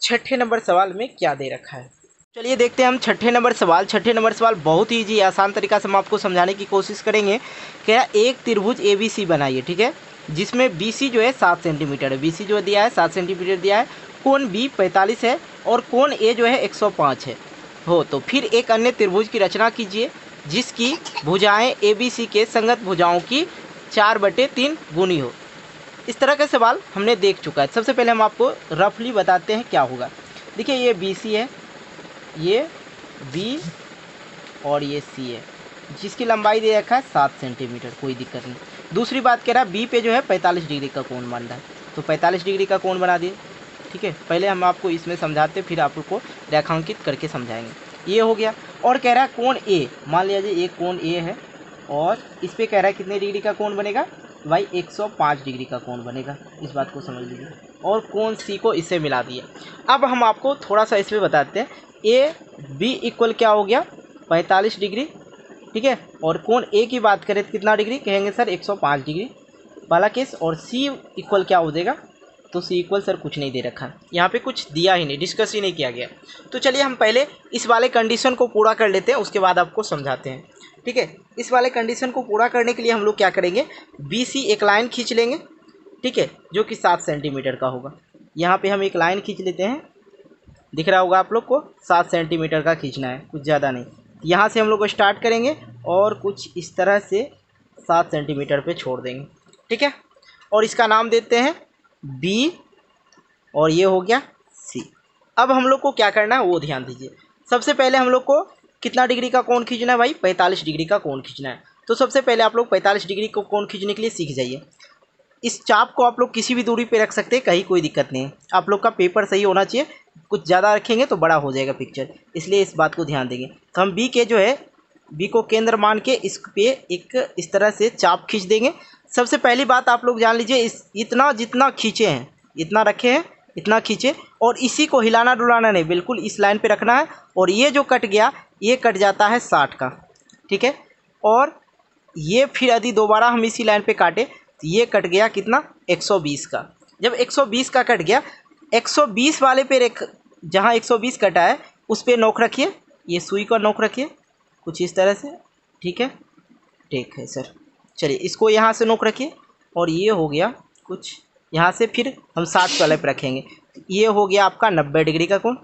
छठे नंबर सवाल में क्या दे रखा है। चलिए देखते हैं हम छठे नंबर सवाल। छठे नंबर सवाल बहुत ही ईजी आसान तरीका से हम आपको समझाने की कोशिश करेंगे। क्या, एक त्रिभुज ABC बनाइए, ठीक है, जिसमें BC जो है 7 सेंटीमीटर है। BC जो दिया है 7 सेंटीमीटर दिया है, कोण B 45 है और कोण A जो है 105 है हो। तो फिर एक अन्य त्रिभुज की रचना कीजिए जिसकी भुजाएं ABC के संगत भुजाओं की 4/3 गुनी हो। इस तरह का सवाल हमने देख चुका है। सबसे पहले हम आपको रफली बताते हैं क्या होगा। देखिए ये BC है, ये B और ये C है, जिसकी लंबाई दे रखा है 7 सेंटीमीटर, कोई दिक्कत नहीं। दूसरी बात कह रहा है B पे जो है 45 डिग्री का कोण बन रहा है, तो 45 डिग्री का कोण बना दिए। ठीक है, पहले हम आपको इसमें समझाते फिर आप लोग को रेखांकित करके समझाएंगे। ये हो गया। और कह रहा है कोण A, मान लीजिए एक कोण A है और इस पर कह रहा है कितने डिग्री का कोण बनेगा भाई, 105 डिग्री का कोण बनेगा। इस बात को समझ लीजिए। और कोण C को इससे मिला दिया। अब हम आपको थोड़ा सा इसमें बताते हैं। A B इक्वल क्या हो गया, 45 डिग्री। ठीक है, और कोण A की बात करें तो कितना डिग्री कहेंगे सर, 105 डिग्री वाला केस। और C इक्वल क्या हो जाएगा, तो C इक्वल सर कुछ नहीं दे रखा, यहाँ पे कुछ दिया ही नहीं, डिस्कस ही नहीं किया गया। तो चलिए हम पहले इस वाले कंडीशन को पूरा कर लेते हैं, उसके बाद आपको समझाते हैं। ठीक है, इस वाले कंडीशन को पूरा करने के लिए हम लोग क्या करेंगे, BC एक लाइन खींच लेंगे। ठीक है, जो कि 7 सेंटीमीटर का होगा। यहाँ पे हम एक लाइन खींच लेते हैं, दिख रहा होगा आप लोग को, 7 सेंटीमीटर का खींचना है, कुछ ज़्यादा नहीं। यहाँ से हम लोग स्टार्ट करेंगे और कुछ इस तरह से 7 सेंटीमीटर पे छोड़ देंगे। ठीक है, और इसका नाम देते हैं B और ये हो गया C। अब हम लोग को क्या करना है वो ध्यान दीजिए। सबसे पहले हम लोग को कितना डिग्री का कोण खींचना है भाई, 45 डिग्री का कोण खींचना है। तो सबसे पहले आप लोग 45 डिग्री को कोण खींचने के लिए सीख जाइए। इस चाप को आप लोग किसी भी दूरी पे रख सकते हैं, कहीं कोई दिक्कत नहीं है। आप लोग का पेपर सही होना चाहिए, कुछ ज़्यादा रखेंगे तो बड़ा हो जाएगा पिक्चर, इसलिए इस बात को ध्यान देंगे। तो हम B के जो है B को केंद्र मान के इस पे एक इस तरह से चाप खींच देंगे। सबसे पहली बात आप लोग जान लीजिए, इतना जितना खींचे हैं, इतना रखे हैं, इतना खींचे, और इसी को हिलाना डुलाना नहीं, बिल्कुल इस लाइन पे रखना है। और ये जो कट गया ये कट जाता है 60 का। ठीक है, और ये फिर यदि दोबारा हम इसी लाइन पे काटे तो ये कट गया कितना, 120 का। जब 120 का कट गया, 120 वाले पे जहाँ 120 कटा है उस पर नोक रखिए, ये सुई का नोक रखिए कुछ इस तरह से। ठीक है, ठीक है सर, चलिए इसको यहाँ से नोक रखिए। और ये हो गया कुछ यहाँ से, फिर हम 60 वाले पे रखेंगे। ये हो गया आपका 90 डिग्री का कोण।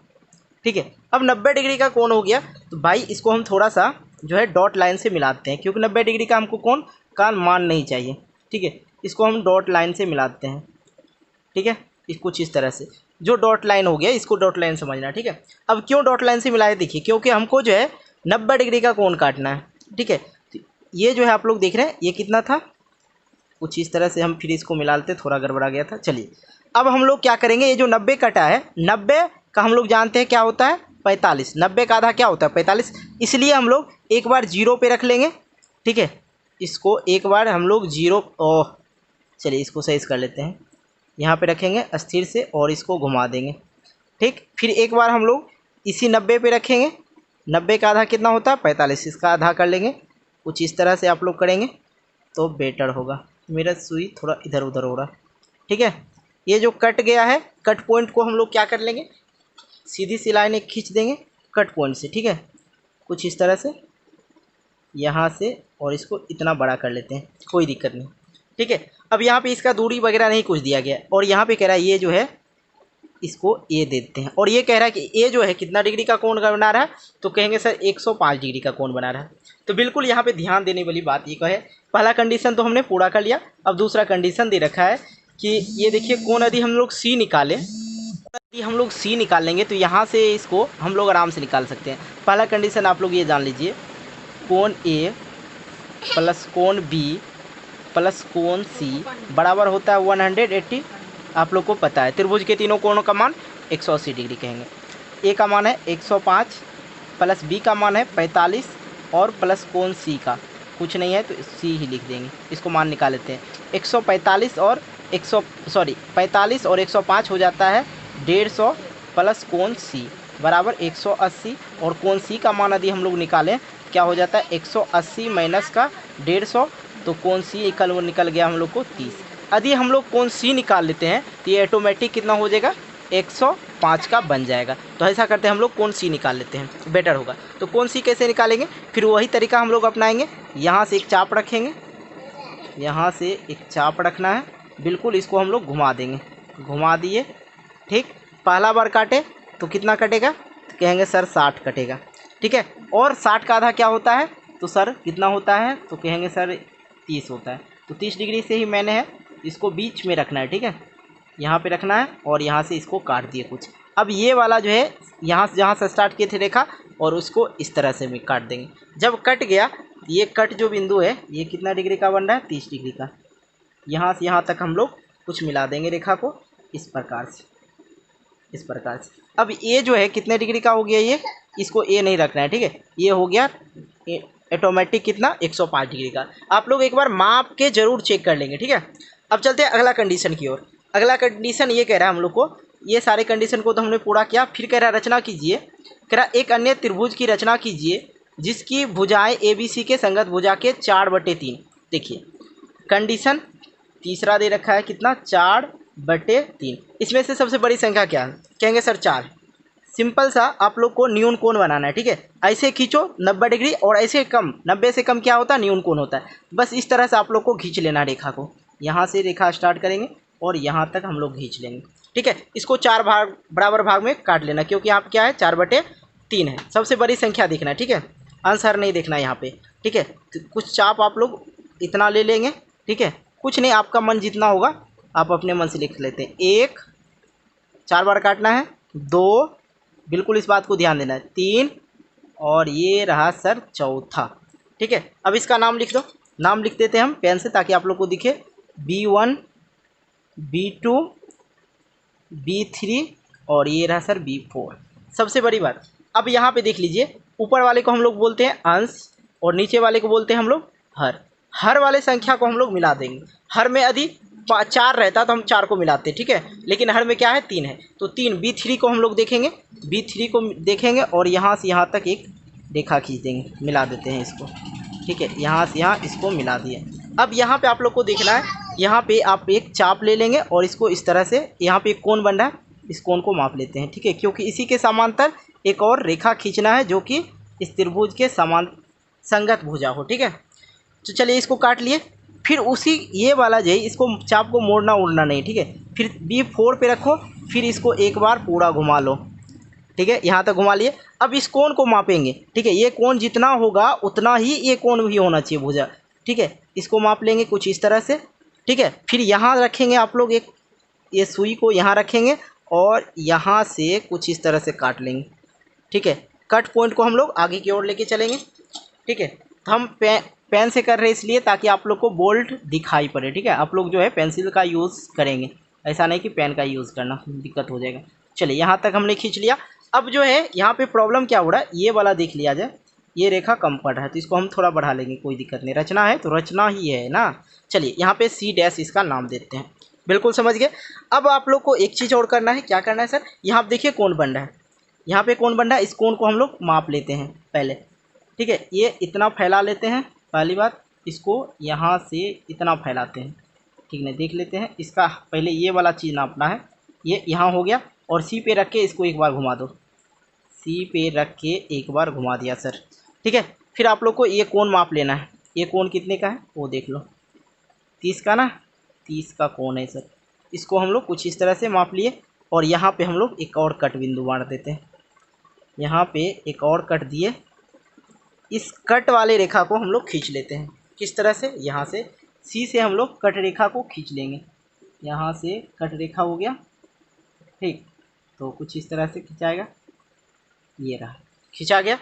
ठीक है, अब 90 डिग्री का कोण हो गया तो भाई इसको हम थोड़ा सा जो है डॉट लाइन से मिलाते हैं, क्योंकि 90 डिग्री का हमको कोण का मान नहीं चाहिए। ठीक है, इसको हम डॉट लाइन से मिलाते हैं। ठीक है, कुछ इस तरह से जो डॉट लाइन हो गया इसको डॉट लाइन समझना। ठीक है, अब क्यों डॉट लाइन से मिलाए, देखिए क्योंकि हमको जो है 90 डिग्री का कोण काटना है। ठीक है, तो ये जो है आप लोग देख रहे हैं ये कितना था, कुछ इस तरह से हम फिर इसको मिलाते, थोड़ा गड़बड़ा गया था। चलिए अब हम लोग क्या करेंगे, ये जो 90 कटा है, 90 का हम लोग जानते हैं क्या होता है 45, 90 का आधा क्या होता है 45, इसलिए हम लोग एक बार 0 पे रख लेंगे। ठीक है, इसको एक बार हम लोग 0, ओह चलिए इसको सही कर लेते हैं, यहाँ पे रखेंगे अस्थिर से और इसको घुमा देंगे। ठीक, फिर एक बार हम लोग इसी 90 पे रखेंगे, 90 का आधा कितना होता है 45, इसका आधा कर लेंगे। कुछ इस तरह से आप लोग करेंगे तो बेटर होगा। मेरा सुई थोड़ा इधर उधर हो रहा है। ठीक है, ये जो कट गया है, कट पॉइंट को हम लोग क्या कर लेंगे, सीधी सी लाइन एक खींच देंगे कट पॉइंट से। ठीक है, कुछ इस तरह से यहाँ से, और इसको इतना बड़ा कर लेते हैं, कोई दिक्कत नहीं। ठीक है, अब यहाँ पे इसका दूरी वगैरह नहीं कुछ दिया गया, और यहाँ पे कह रहा है ये जो है इसको ए देते हैं, और ये कह रहा है कि ए जो है कितना डिग्री का कोण बना रहा है, तो कहेंगे सर 105 डिग्री का कोण बना रहा है। तो बिल्कुल यहाँ पे ध्यान देने वाली बात ये कहे, पहला कंडीशन तो हमने पूरा कर लिया। अब दूसरा कंडीशन दे रखा है कि ये देखिए कोण यदि हम लोग सी निकालें, यदि हम लोग सी निकाल लेंगे तो यहाँ से इसको हम लोग आराम से निकाल सकते हैं। पहला कंडीशन आप लोग ये जान लीजिए, कोण ए प्लस कोण बी प्लस कोण सी बराबर होता है 180। आप लोग को पता है त्रिभुज के तीनों कोणों का मान 180 डिग्री कहेंगे। ए का मान है 105 प्लस बी का मान है 45 और प्लस कोण सी का कुछ नहीं है तो सी ही लिख देंगे, इसको मान निकाल लेते हैं। 145 और 45 और 105 हो जाता है 150 प्लस कोण सी बराबर 180, और कोण सी का मान यदि हम लोग निकालें क्या हो जाता है 180 माइनस का 150, तो कोण सी निकल गया हम लोग को 30। यदि हम लोग कोण सी निकाल लेते हैं तो ये ऑटोमेटिक कितना हो जाएगा 105 का बन जाएगा। तो ऐसा करते हैं हम लोग कोण सी निकाल लेते हैं, बेटर होगा। तो कोण सी कैसे निकालेंगे, फिर वही तरीका हम लोग अपनाएंगे। यहाँ से एक चाप रखेंगे, यहाँ से एक चाप रखना है, बिल्कुल इसको हम लोग घुमा देंगे, घुमा दिए। ठीक, पहला बार काटे तो कितना कटेगा, तो कहेंगे सर 60 कटेगा। ठीक है, और 60 का आधा क्या होता है, तो सर कितना होता है, तो कहेंगे सर 30 होता है। तो 30 डिग्री से ही मैंने है इसको बीच में रखना है। ठीक है, यहाँ पे रखना है और यहाँ से इसको काट दिए कुछ। अब ये वाला जो है यहाँ से जहाँ से स्टार्ट किए थे रेखा, और उसको इस तरह से भी काट देंगे। जब कट गया ये कट जो बिंदु है ये कितना डिग्री का बन रहा है 30 डिग्री का। यहाँ से यहाँ तक हम लोग कुछ मिला देंगे रेखा को इस प्रकार से, इस प्रकार से। अब ये जो है कितने डिग्री का हो गया, ये इसको ए नहीं रखना है। ठीक है, ये हो गया ऑटोमेटिक कितना 105 डिग्री का। आप लोग एक बार माप के जरूर चेक कर लेंगे। ठीक है, अब चलते हैं अगला कंडीशन की ओर। अगला कंडीशन ये कह रहा है हम लोग को, ये सारे कंडीशन को तो हमने पूरा किया। फिर कह रहा है रचना कीजिए, कह रहा एक अन्य त्रिभुज की रचना कीजिए जिसकी भुजाएं ए बी सी के संगत भुजा के 4/3। देखिए कंडीशन तीसरा दे रखा है कितना 4/3। इसमें से सबसे बड़ी संख्या क्या है, कहेंगे सर 4। सिंपल सा आप लोग को न्यून कोण बनाना है। ठीक है, ऐसे खींचो 90 डिग्री, और ऐसे कम 90 से कम क्या होता है न्यून कोण होता है। बस इस तरह से आप लोग को खींच लेना रेखा को, यहाँ से रेखा स्टार्ट करेंगे और यहाँ तक हम लोग खींच लेंगे। ठीक है, इसको 4 भाग बराबर भाग में काट लेना, क्योंकि यहाँ पे क्या है 4/3 है। सबसे बड़ी संख्या देखना है। ठीक है, आंसर नहीं देखना है यहाँ पे। ठीक है, तो कुछ चाप आप लोग इतना ले लेंगे। ठीक है, कुछ नहीं, आपका मन जितना होगा आप अपने मन से लिख लेते हैं। 1 4 बार काटना है, 2 बिल्कुल इस बात को ध्यान देना है, 3 और ये रहा सर चौथा। ठीक है, अब इसका नाम लिख दो, नाम लिख देते हैं हम पेन से ताकि आप लोग को दिखे। B1 B2 B3 और ये रहा सर B4। सबसे बड़ी बात, अब यहाँ पे देख लीजिए, ऊपर वाले को हम लोग बोलते हैं अंश और नीचे वाले को बोलते हैं हम लोग हर। हर वाले संख्या को हम लोग मिला देंगे। हर में यदि 4 रहता तो हम 4 को मिलाते। ठीक है, लेकिन हर में क्या है 3 है, तो 3 B3 को हम लोग देखेंगे, B3 को देखेंगे और यहाँ से यहाँ तक एक रेखा खींच देंगे, मिला देते हैं इसको। ठीक है, यहाँ से यहाँ इसको मिला दिए। अब यहाँ पे आप लोग को देखना है, यहाँ पे आप एक चाप ले लेंगे और इसको इस तरह से, यहाँ पे एक कोण बन रहा है, इस कोण को माप लेते हैं। ठीक है, क्योंकि इसी के समांतर एक और रेखा खींचना है जो कि इस त्रिभुज के संगत भुजा हो। ठीक है, तो चलिए इसको काट लिए। फिर उसी ये वाला जो है इसको चाप को मोड़ना उड़ना नहीं। ठीक है, फिर B4 पे रखो, फिर इसको एक बार पूरा घुमा लो। ठीक है, यहाँ तक घुमा लिए। अब इस कोण को मापेंगे। ठीक है, ये कोण जितना होगा उतना ही ये कोण भी होना चाहिए भुजा। ठीक है, इसको माप लेंगे कुछ इस तरह से। ठीक है, फिर यहाँ रखेंगे आप लोग एक, ये सुई को यहाँ रखेंगे और यहाँ से कुछ इस तरह से काट लेंगे। ठीक है, कट पॉइंट को हम लोग आगे की ओर लेके चलेंगे। ठीक है, तो हम पेन से कर रहे हैं इसलिए ताकि आप लोग को बोल्ड दिखाई पड़े। ठीक है, आप लोग जो है पेंसिल का यूज़ करेंगे, ऐसा नहीं कि पेन का यूज़ करना, दिक्कत हो जाएगा। चलिए यहाँ तक हमने खींच लिया। अब जो है यहाँ पे प्रॉब्लम क्या हो रहा है, ये वाला देख लिया जाए, ये रेखा कम पड़ रहा है तो इसको हम थोड़ा बढ़ा लेंगे, कोई दिक्कत नहीं, रचना है तो रचना ही है ना। चलिए यहाँ पे सी डैश इसका नाम देते हैं, बिल्कुल समझ गए। अब आप लोग को एक चीज़ और करना है, क्या करना है सर, यहाँ आप देखिए कोण बन रहा है, यहाँ पे कोण बन रहा है, इस कोण को हम लोग माप लेते हैं पहले, ठीक है। ये इतना फैला लेते हैं, पहली बात इसको यहाँ से इतना फैलाते हैं, ठीक है, देख लेते हैं इसका पहले ये वाला चीज़ नापना है, ये यहाँ हो गया, और सी पे रख के इसको एक बार घुमा दो, सी पे रख के एक बार घुमा दिया सर, ठीक है। फिर आप लोग को ये कोण माप लेना है, ये कोण कितने का है वो देख लो, 30 का ना, 30 का कोण है सर। इसको हम लोग कुछ इस तरह से माप लिए, और यहाँ पे हम लोग एक और कट बिंदु बांध देते हैं, यहाँ पे एक और कट दिए, इस कट वाले रेखा को हम लोग खींच लेते हैं। किस तरह से, यहाँ से सी से हम लोग कट रेखा को खींच लेंगे, यहाँ से कट रेखा हो गया, ठीक, तो कुछ इस तरह से खिंचाएगा, ये रहा, खिंचा गया।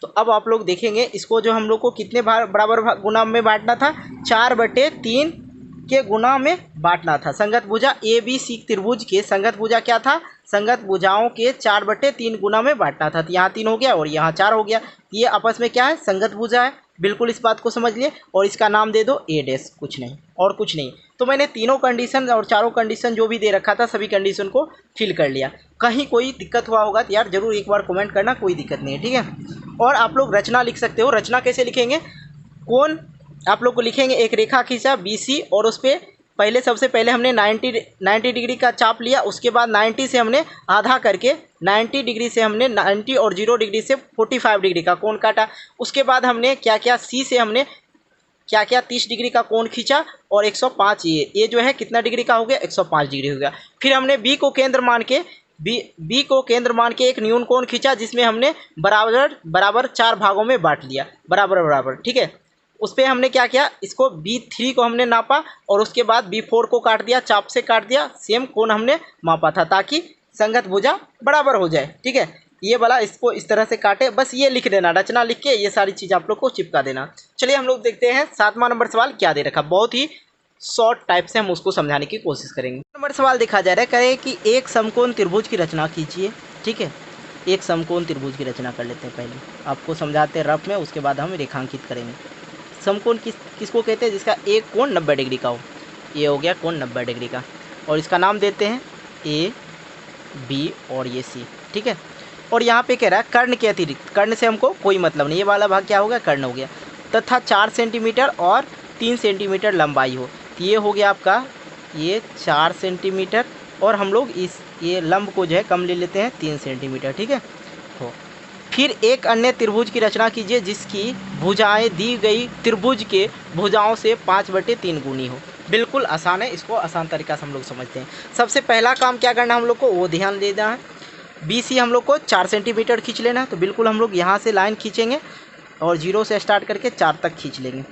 तो अब आप लोग देखेंगे इसको जो हम लोग को कितने बराबर गुना में बांटना था, 4/3 के गुना में बांटना था। संगत भुजा ए बी सी त्रिभुज के संगत भुजा क्या था, संगत भुजाओं के 4/3 गुना में बांटना था। तो यहाँ 3 हो गया और यहाँ 4 हो गया, ये आपस में क्या है, संगत भुजा है, बिल्कुल इस बात को समझ लिए। और इसका नाम दे दो ए डैश, कुछ नहीं और कुछ नहीं। तो मैंने तीनों कंडीशन और चारों कंडीशन जो भी दे रखा था सभी कंडीशन को फिल कर लिया। कहीं कोई दिक्कत हुआ होगा तो यार ज़रूर एक बार कमेंट करना, कोई दिक्कत नहीं है, ठीक है। और आप लोग रचना लिख सकते हो, रचना कैसे लिखेंगे, कौन आप लोग को लिखेंगे, एक रेखा खींचा BC और उस पर पहले सबसे पहले हमने 90 डिग्री का चाप लिया, उसके बाद 90 से हमने आधा करके 90 डिग्री से हमने 90 और 0 डिग्री से 45 डिग्री का कोण काटा। उसके बाद हमने क्या किया, C से हमने क्या किया, 30 डिग्री का कोण खींचा और 105, ये जो है कितना डिग्री का हो गया, 105 डिग्री हो गया। फिर हमने B को केंद्र मान के एक न्यून कोण खींचा, जिसमें हमने बराबर 4 भागों में बांट लिया, बराबर, ठीक है। उस पर हमने क्या किया, इसको B3 को हमने नापा और उसके बाद B4 को काट दिया, चाप से काट दिया, सेम कोण हमने मापा था ताकि संगत भुजा बराबर हो जाए, ठीक है। ये वाला इसको इस तरह से काटे, बस ये लिख देना, रचना लिख के ये सारी चीज़ आप लोग को चिपका देना। चलिए हम लोग देखते हैं 7वां नंबर सवाल क्या दे रखा, बहुत ही शॉर्ट टाइप से हम उसको समझाने की कोशिश करेंगे। नंबर सवाल देखा जा रहा है, कहे कि एक समकोण त्रिभुज की रचना कीजिए, ठीक है। एक समकोण त्रिभुज की रचना कर लेते हैं, पहले आपको समझाते हैं रफ में, उसके बाद हम रेखांकित करेंगे। समकोण किसको कहते हैं, जिसका एक कोण 90 डिग्री का हो, ये हो गया कोण 90 डिग्री का, और इसका नाम देते हैं A B और ये C, ठीक है। और यहाँ पे कह रहा है कर्ण के अतिरिक्त, कर्ण से हमको कोई मतलब नहीं, ये वाला भाग क्या हो गया, कर्ण हो गया, तथा 4 सेंटीमीटर और 3 सेंटीमीटर लंबाई हो, तो ये हो गया आपका ये 4 सेंटीमीटर, और हम लोग ये लंब को जो है कम ले लेते हैं 3 सेंटीमीटर, ठीक है। तो फिर एक अन्य त्रिभुज की रचना कीजिए जिसकी भुजाएं दी गई त्रिभुज के भुजाओं से 5/3 गुनी हो। बिल्कुल आसान है, इसको आसान तरीका से हम लोग समझते हैं। सबसे पहला काम क्या करना है हम लोग को, वो ध्यान देना है। BC हम लोग को 4 सेंटीमीटर खींच लेना है, तो बिल्कुल हम लोग यहाँ से लाइन खींचेंगे और 0 से स्टार्ट करके 4 तक खींच लेंगे,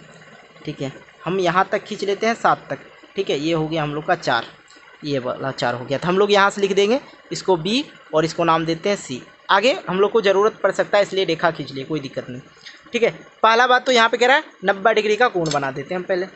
ठीक है। हम यहाँ तक खींच लेते हैं 7 तक, ठीक है। ये हो गया हम लोग का 4, ये वाला 4 हो गया, तो हम लोग यहाँ से लिख देंगे इसको B और इसको नाम देते हैं C। आगे हम लोग को ज़रूरत पड़ सकता है इसलिए रेखा खींच लिए, कोई दिक्कत नहीं, ठीक है। पहला बात तो यहाँ पे कह रहा है 90 डिग्री का कोण बना देते हैं हम पहले।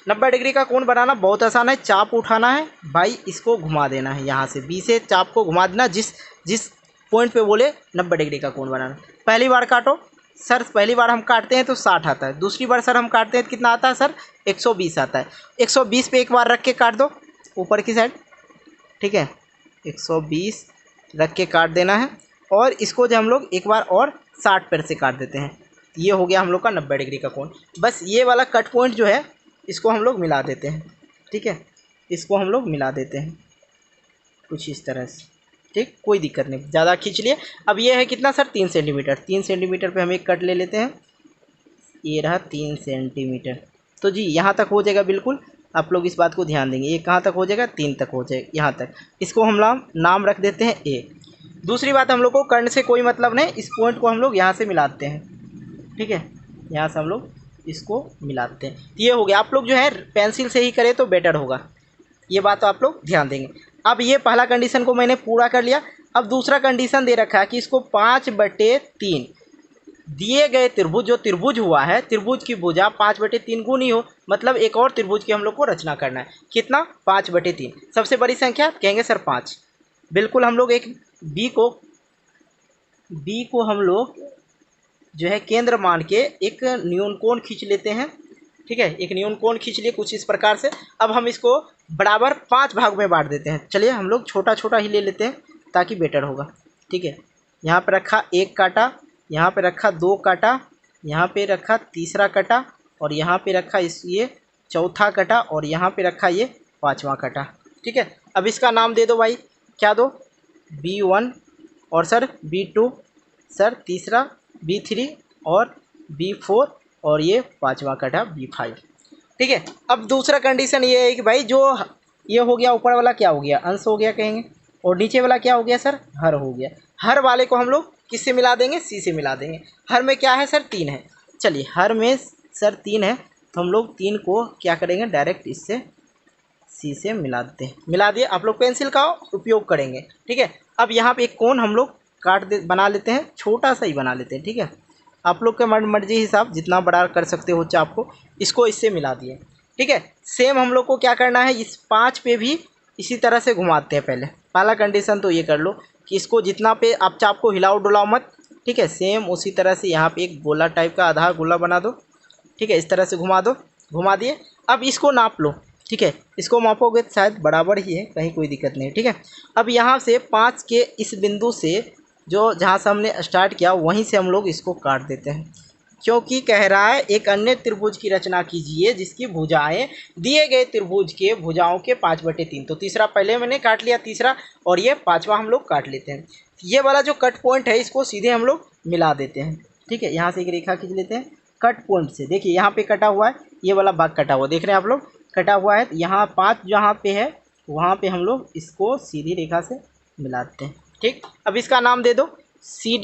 90 डिग्री का कोण बनाना बहुत आसान है, चाप उठाना है भाई, इसको घुमा देना है, यहाँ से B से चाप को घुमा देना, जिस पॉइंट पे बोले 90 डिग्री का कोण बनाना। पहली बार काटो सर, पहली बार हम काटते हैं तो 60 आता है, दूसरी बार सर हम काटते हैं तो कितना आता है सर, 120 आता है। 120 पे एक बार रख के काट दो ऊपर की साइड, ठीक है, 120 रख के काट देना है। और इसको जो हम लोग एक बार और 60 पर से काट देते हैं, ये हो गया हम लोग का 90 डिग्री का कोण। बस ये वाला कट पॉइंट जो है इसको हम लोग मिला देते हैं, ठीक है, इसको हम लोग मिला देते हैं कुछ इस तरह से, ठीक, कोई दिक्कत नहीं, ज़्यादा खींच लिए। अब ये है कितना सर, 3 सेंटीमीटर। 3 सेंटीमीटर पे हम एक कट ले लेते हैं, ये रहा 3 सेंटीमीटर। तो जी यहाँ तक हो जाएगा, बिल्कुल आप लोग इस बात को ध्यान देंगे। ये कहाँ तक हो जाएगा, 3 तक हो जाएगा, यहाँ तक। इसको हम नाम रख देते हैं A। दूसरी बात, हम लोग को कर्ण से कोई मतलब नहीं, इस पॉइंट को हम लोग यहाँ से मिलाते हैं, ठीक है, यहाँ से हम लोग इसको मिलाते हैं। ये हो गया। आप लोग जो है पेंसिल से ही करें तो बेटर होगा, ये बात तो आप लोग ध्यान देंगे। अब ये पहला कंडीशन को मैंने पूरा कर लिया। अब दूसरा कंडीशन दे रखा है कि इसको 5/3 दिए गए त्रिभुज, जो त्रिभुज हुआ है, त्रिभुज की भुजा 5/3 गुनी हो, मतलब एक और त्रिभुज की हम लोग को रचना करना है। कितना? 5/3। सबसे बड़ी संख्या कहेंगे सर 5। बिल्कुल हम लोग एक बी को हम लोग जो है केंद्र मान के एक न्यूनकोण खींच लेते हैं। ठीक है, एक न्यूनकोण खींच लिए कुछ इस प्रकार से। अब हम इसको बराबर 5 भाग में बांट देते हैं। चलिए हम लोग छोटा छोटा ही ले लेते हैं ताकि बेटर होगा। ठीक है, यहाँ पे रखा 1 काटा, यहाँ पे रखा 2 काटा, यहाँ पे रखा तीसरा काटा, और यहाँ पे रखा ये चौथा काटा, और यहाँ पे रखा ये 5वां काटा। ठीक है, अब इसका नाम दे दो भाई, क्या दो? B1, और सर B2, सर तीसरा B3, और B4, और ये 5वां काटा B5। ठीक है, अब दूसरा कंडीशन ये है कि भाई जो ये हो गया ऊपर वाला क्या हो गया? अंश हो गया कहेंगे, और नीचे वाला क्या हो गया सर? हर हो गया। हर वाले को हम लोग किससे मिला देंगे? सी से मिला देंगे। हर में क्या है सर? 3 है। चलिए हर में सर 3 है, तो हम लोग 3 को क्या करेंगे? डायरेक्ट इससे सी से मिला देते हैं। मिला दिए, आप लोग पेंसिल का उपयोग करेंगे। ठीक है, अब यहाँ पे एक कोण हम लोग बना लेते हैं, छोटा सा ही बना लेते हैं। ठीक है, आप लोग के मर्जी हिसाब जितना बड़ा कर सकते हो चाप को, इसको इससे मिला दिए। ठीक है, सेम हम लोग को क्या करना है? इस 5 पे भी इसी तरह से घुमाते हैं। पहला कंडीशन तो ये कर लो कि इसको जितना पे आप चाप को हिलाओ डुलाओ मत। ठीक है, सेम उसी तरह से यहाँ पे एक गोला टाइप का आधा गोला बना दो। ठीक है, इस तरह से घुमा दो, घुमा दिए। अब इसको नाप लो। ठीक है, इसको मापोगे तो शायद बराबर ही है, कहीं कोई दिक्कत नहीं। ठीक है, अब यहाँ से 5 के इस बिंदु से जो जहाँ से हमने स्टार्ट किया वहीं से हम लोग इसको काट देते हैं, क्योंकि कह रहा है एक अन्य त्रिभुज की रचना कीजिए जिसकी भुजाएं दिए गए त्रिभुज के भुजाओं के 5/3। तो तीसरा पहले मैंने काट लिया, तीसरा, और ये 5वां हम लोग काट लेते हैं। ये वाला जो कट पॉइंट है इसको सीधे हम लोग मिला देते हैं। ठीक है, यहाँ से एक रेखा खींच लेते हैं कट पॉइंट से। देखिए यहाँ पे कटा हुआ है, ये वाला भाग कटा हुआ, देख रहे हैं आप लोग, कटा हुआ है। यहाँ 5 जहाँ पे है वहाँ पे हम लोग इसको सीधी रेखा से मिलाते हैं। ठीक, अब इसका नाम दे दो C'।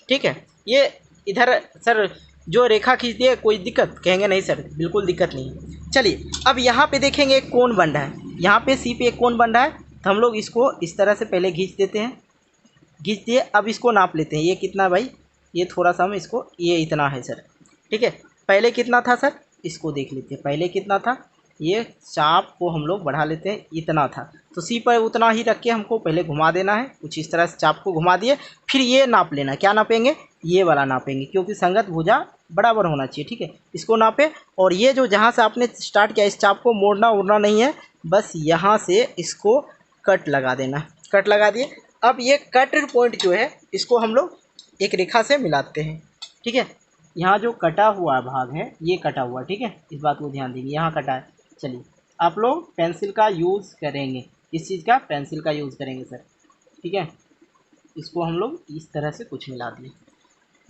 ठीक है, ये इधर सर जो रेखा खींच दिए, कोई दिक्कत? कहेंगे नहीं सर, बिल्कुल दिक्कत नहीं। चलिए अब यहाँ पे देखेंगे एक कोण बन रहा है, यहाँ पे सी पे एक कोण बन रहा है, तो हम लोग इसको इस तरह से पहले खींच देते हैं। खींच दिए, अब इसको नाप लेते हैं। ये कितना भाई? ये थोड़ा सा हम इसको, ये इतना है सर। ठीक है, पहले कितना था सर? इसको देख लेते हैं, पहले कितना था? ये चाप को हम लोग बढ़ा लेते हैं, इतना था, तो सी पर उतना ही रख के हमको पहले घुमा देना है। कुछ इस तरह से चाप को घुमा दिए, फिर ये नाप लेना। क्या नापेंगे? ये वाला नापेंगे, क्योंकि संगत भुजा बराबर होना चाहिए। ठीक है, इसको नापे, और ये जो जहाँ से आपने स्टार्ट किया इस चाप को मोड़ना उड़ना नहीं है, बस यहाँ से इसको कट लगा देना। कट लगा दिए, अब ये कट पॉइंट जो है इसको हम लोग एक रेखा से मिलाते हैं। ठीक है, यहाँ जो कटा हुआ भाग है ये कटा हुआ, ठीक है, इस बात को ध्यान देंगे, यहाँ कटा है। चलिए आप लोग पेंसिल का यूज़ करेंगे, किस चीज़ का? पेंसिल का यूज़ करेंगे सर। ठीक है, इसको हम लोग इस तरह से कुछ मिला दिए।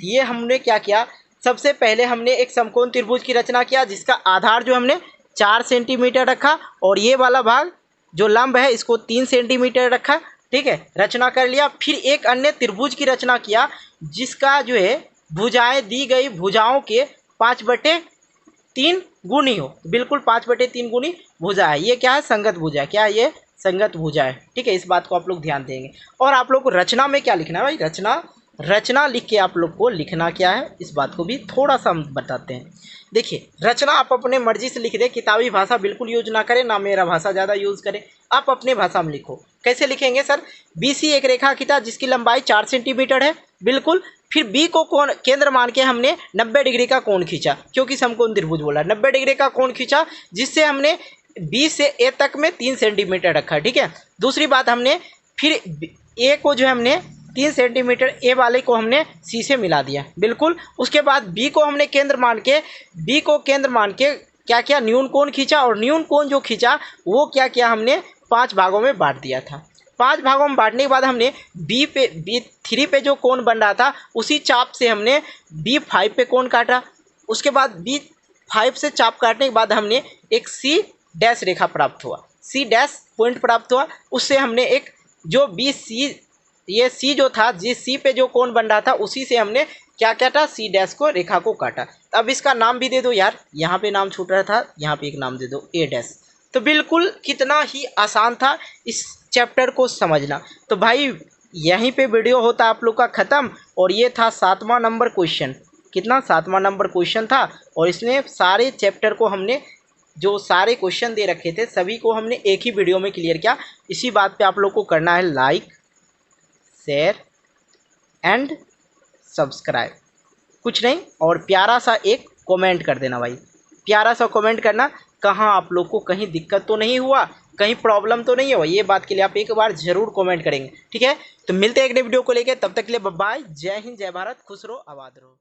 ये हमने क्या किया? सबसे पहले हमने एक समकोण त्रिभुज की रचना किया जिसका आधार जो हमने 4 सेंटीमीटर रखा, और ये वाला भाग जो लंब है इसको 3 सेंटीमीटर रखा। ठीक है, रचना कर लिया। फिर एक अन्य त्रिभुज की रचना किया जिसका जो है भुजाएं दी गई भुजाओं के 5/3 गुनी हो। बिल्कुल 5/3 गुनी भुजा है। ये क्या है? संगत भुजा है। क्या है ये? संगत भुजा है। ठीक है, इस बात को आप लोग ध्यान देंगे। और आप लोग को रचना में क्या लिखना है भाई? रचना लिख के आप लोग को लिखना क्या है, इस बात को भी थोड़ा सा हम बताते हैं। देखिए, रचना आप अपने मर्जी से लिख दें, किताबी भाषा बिल्कुल यूज ना करें, ना मेरा भाषा ज़्यादा यूज़ करें, आप अपने भाषा में लिखो। कैसे लिखेंगे सर? BC एक रेखा खींचा जिसकी लंबाई 4 सेंटीमीटर है, बिल्कुल। फिर B को कोण केंद्र मान के हमने 90 डिग्री का कोण खींचा, क्योंकि समकोण त्रिभुज बोला, 90 डिग्री का कोण खींचा, जिससे हमने B से A तक में 3 सेंटीमीटर रखा। ठीक है, दूसरी बात हमने फिर A को जो हमने 3 सेंटीमीटर, ए वाले को हमने सी से मिला दिया, बिल्कुल। उसके बाद बी को हमने केंद्र मान के क्या किया? न्यून कोण खींचा, और न्यून कोण जो खींचा वो क्या किया? हमने 5 भागों में बांट दिया था। 5 भागों में बांटने के बाद हमने B3 पे जो कोण बन रहा था उसी चाप से हमने B5 पे कोण काटा। उसके बाद B5 से चाप काटने के बाद हमने एक C' रेखा प्राप्त हुआ, C' पॉइंट प्राप्त हुआ। उससे हमने एक जो BC, ये सी जो था, जिस सी पे जो कोण बन रहा था उसी से हमने क्या काटा? C' को, रेखा को काटा। अब इसका नाम भी दे दो यार, यहाँ पे नाम छूट रहा था, यहाँ पे एक नाम दे दो A'। तो बिल्कुल कितना ही आसान था इस चैप्टर को समझना। तो भाई यहीं पे वीडियो होता आप लोग का ख़त्म। और ये था 7वां नंबर क्वेश्चन। कितना? 7वां नंबर क्वेश्चन था। और इसमें सारे चैप्टर को हमने, जो सारे क्वेश्चन दे रखे थे सभी को हमने एक ही वीडियो में क्लियर किया। इसी बात पे आप लोग को करना है लाइक, शेयर एंड सब्सक्राइब, कुछ नहीं। और प्यारा सा एक कमेंट कर देना भाई, प्यारा सा कमेंट करना, कहाँ आप लोग को कहीं दिक्कत तो नहीं हुआ, कहीं प्रॉब्लम तो नहीं है भाई, ये बात के लिए आप एक बार ज़रूर कमेंट करेंगे। ठीक है, तो मिलते हैं एक नई वीडियो को लेकर, तब तक के लिए बाय बाय। जय हिंद, जय भारत, खुश रहो, आबाद रहो।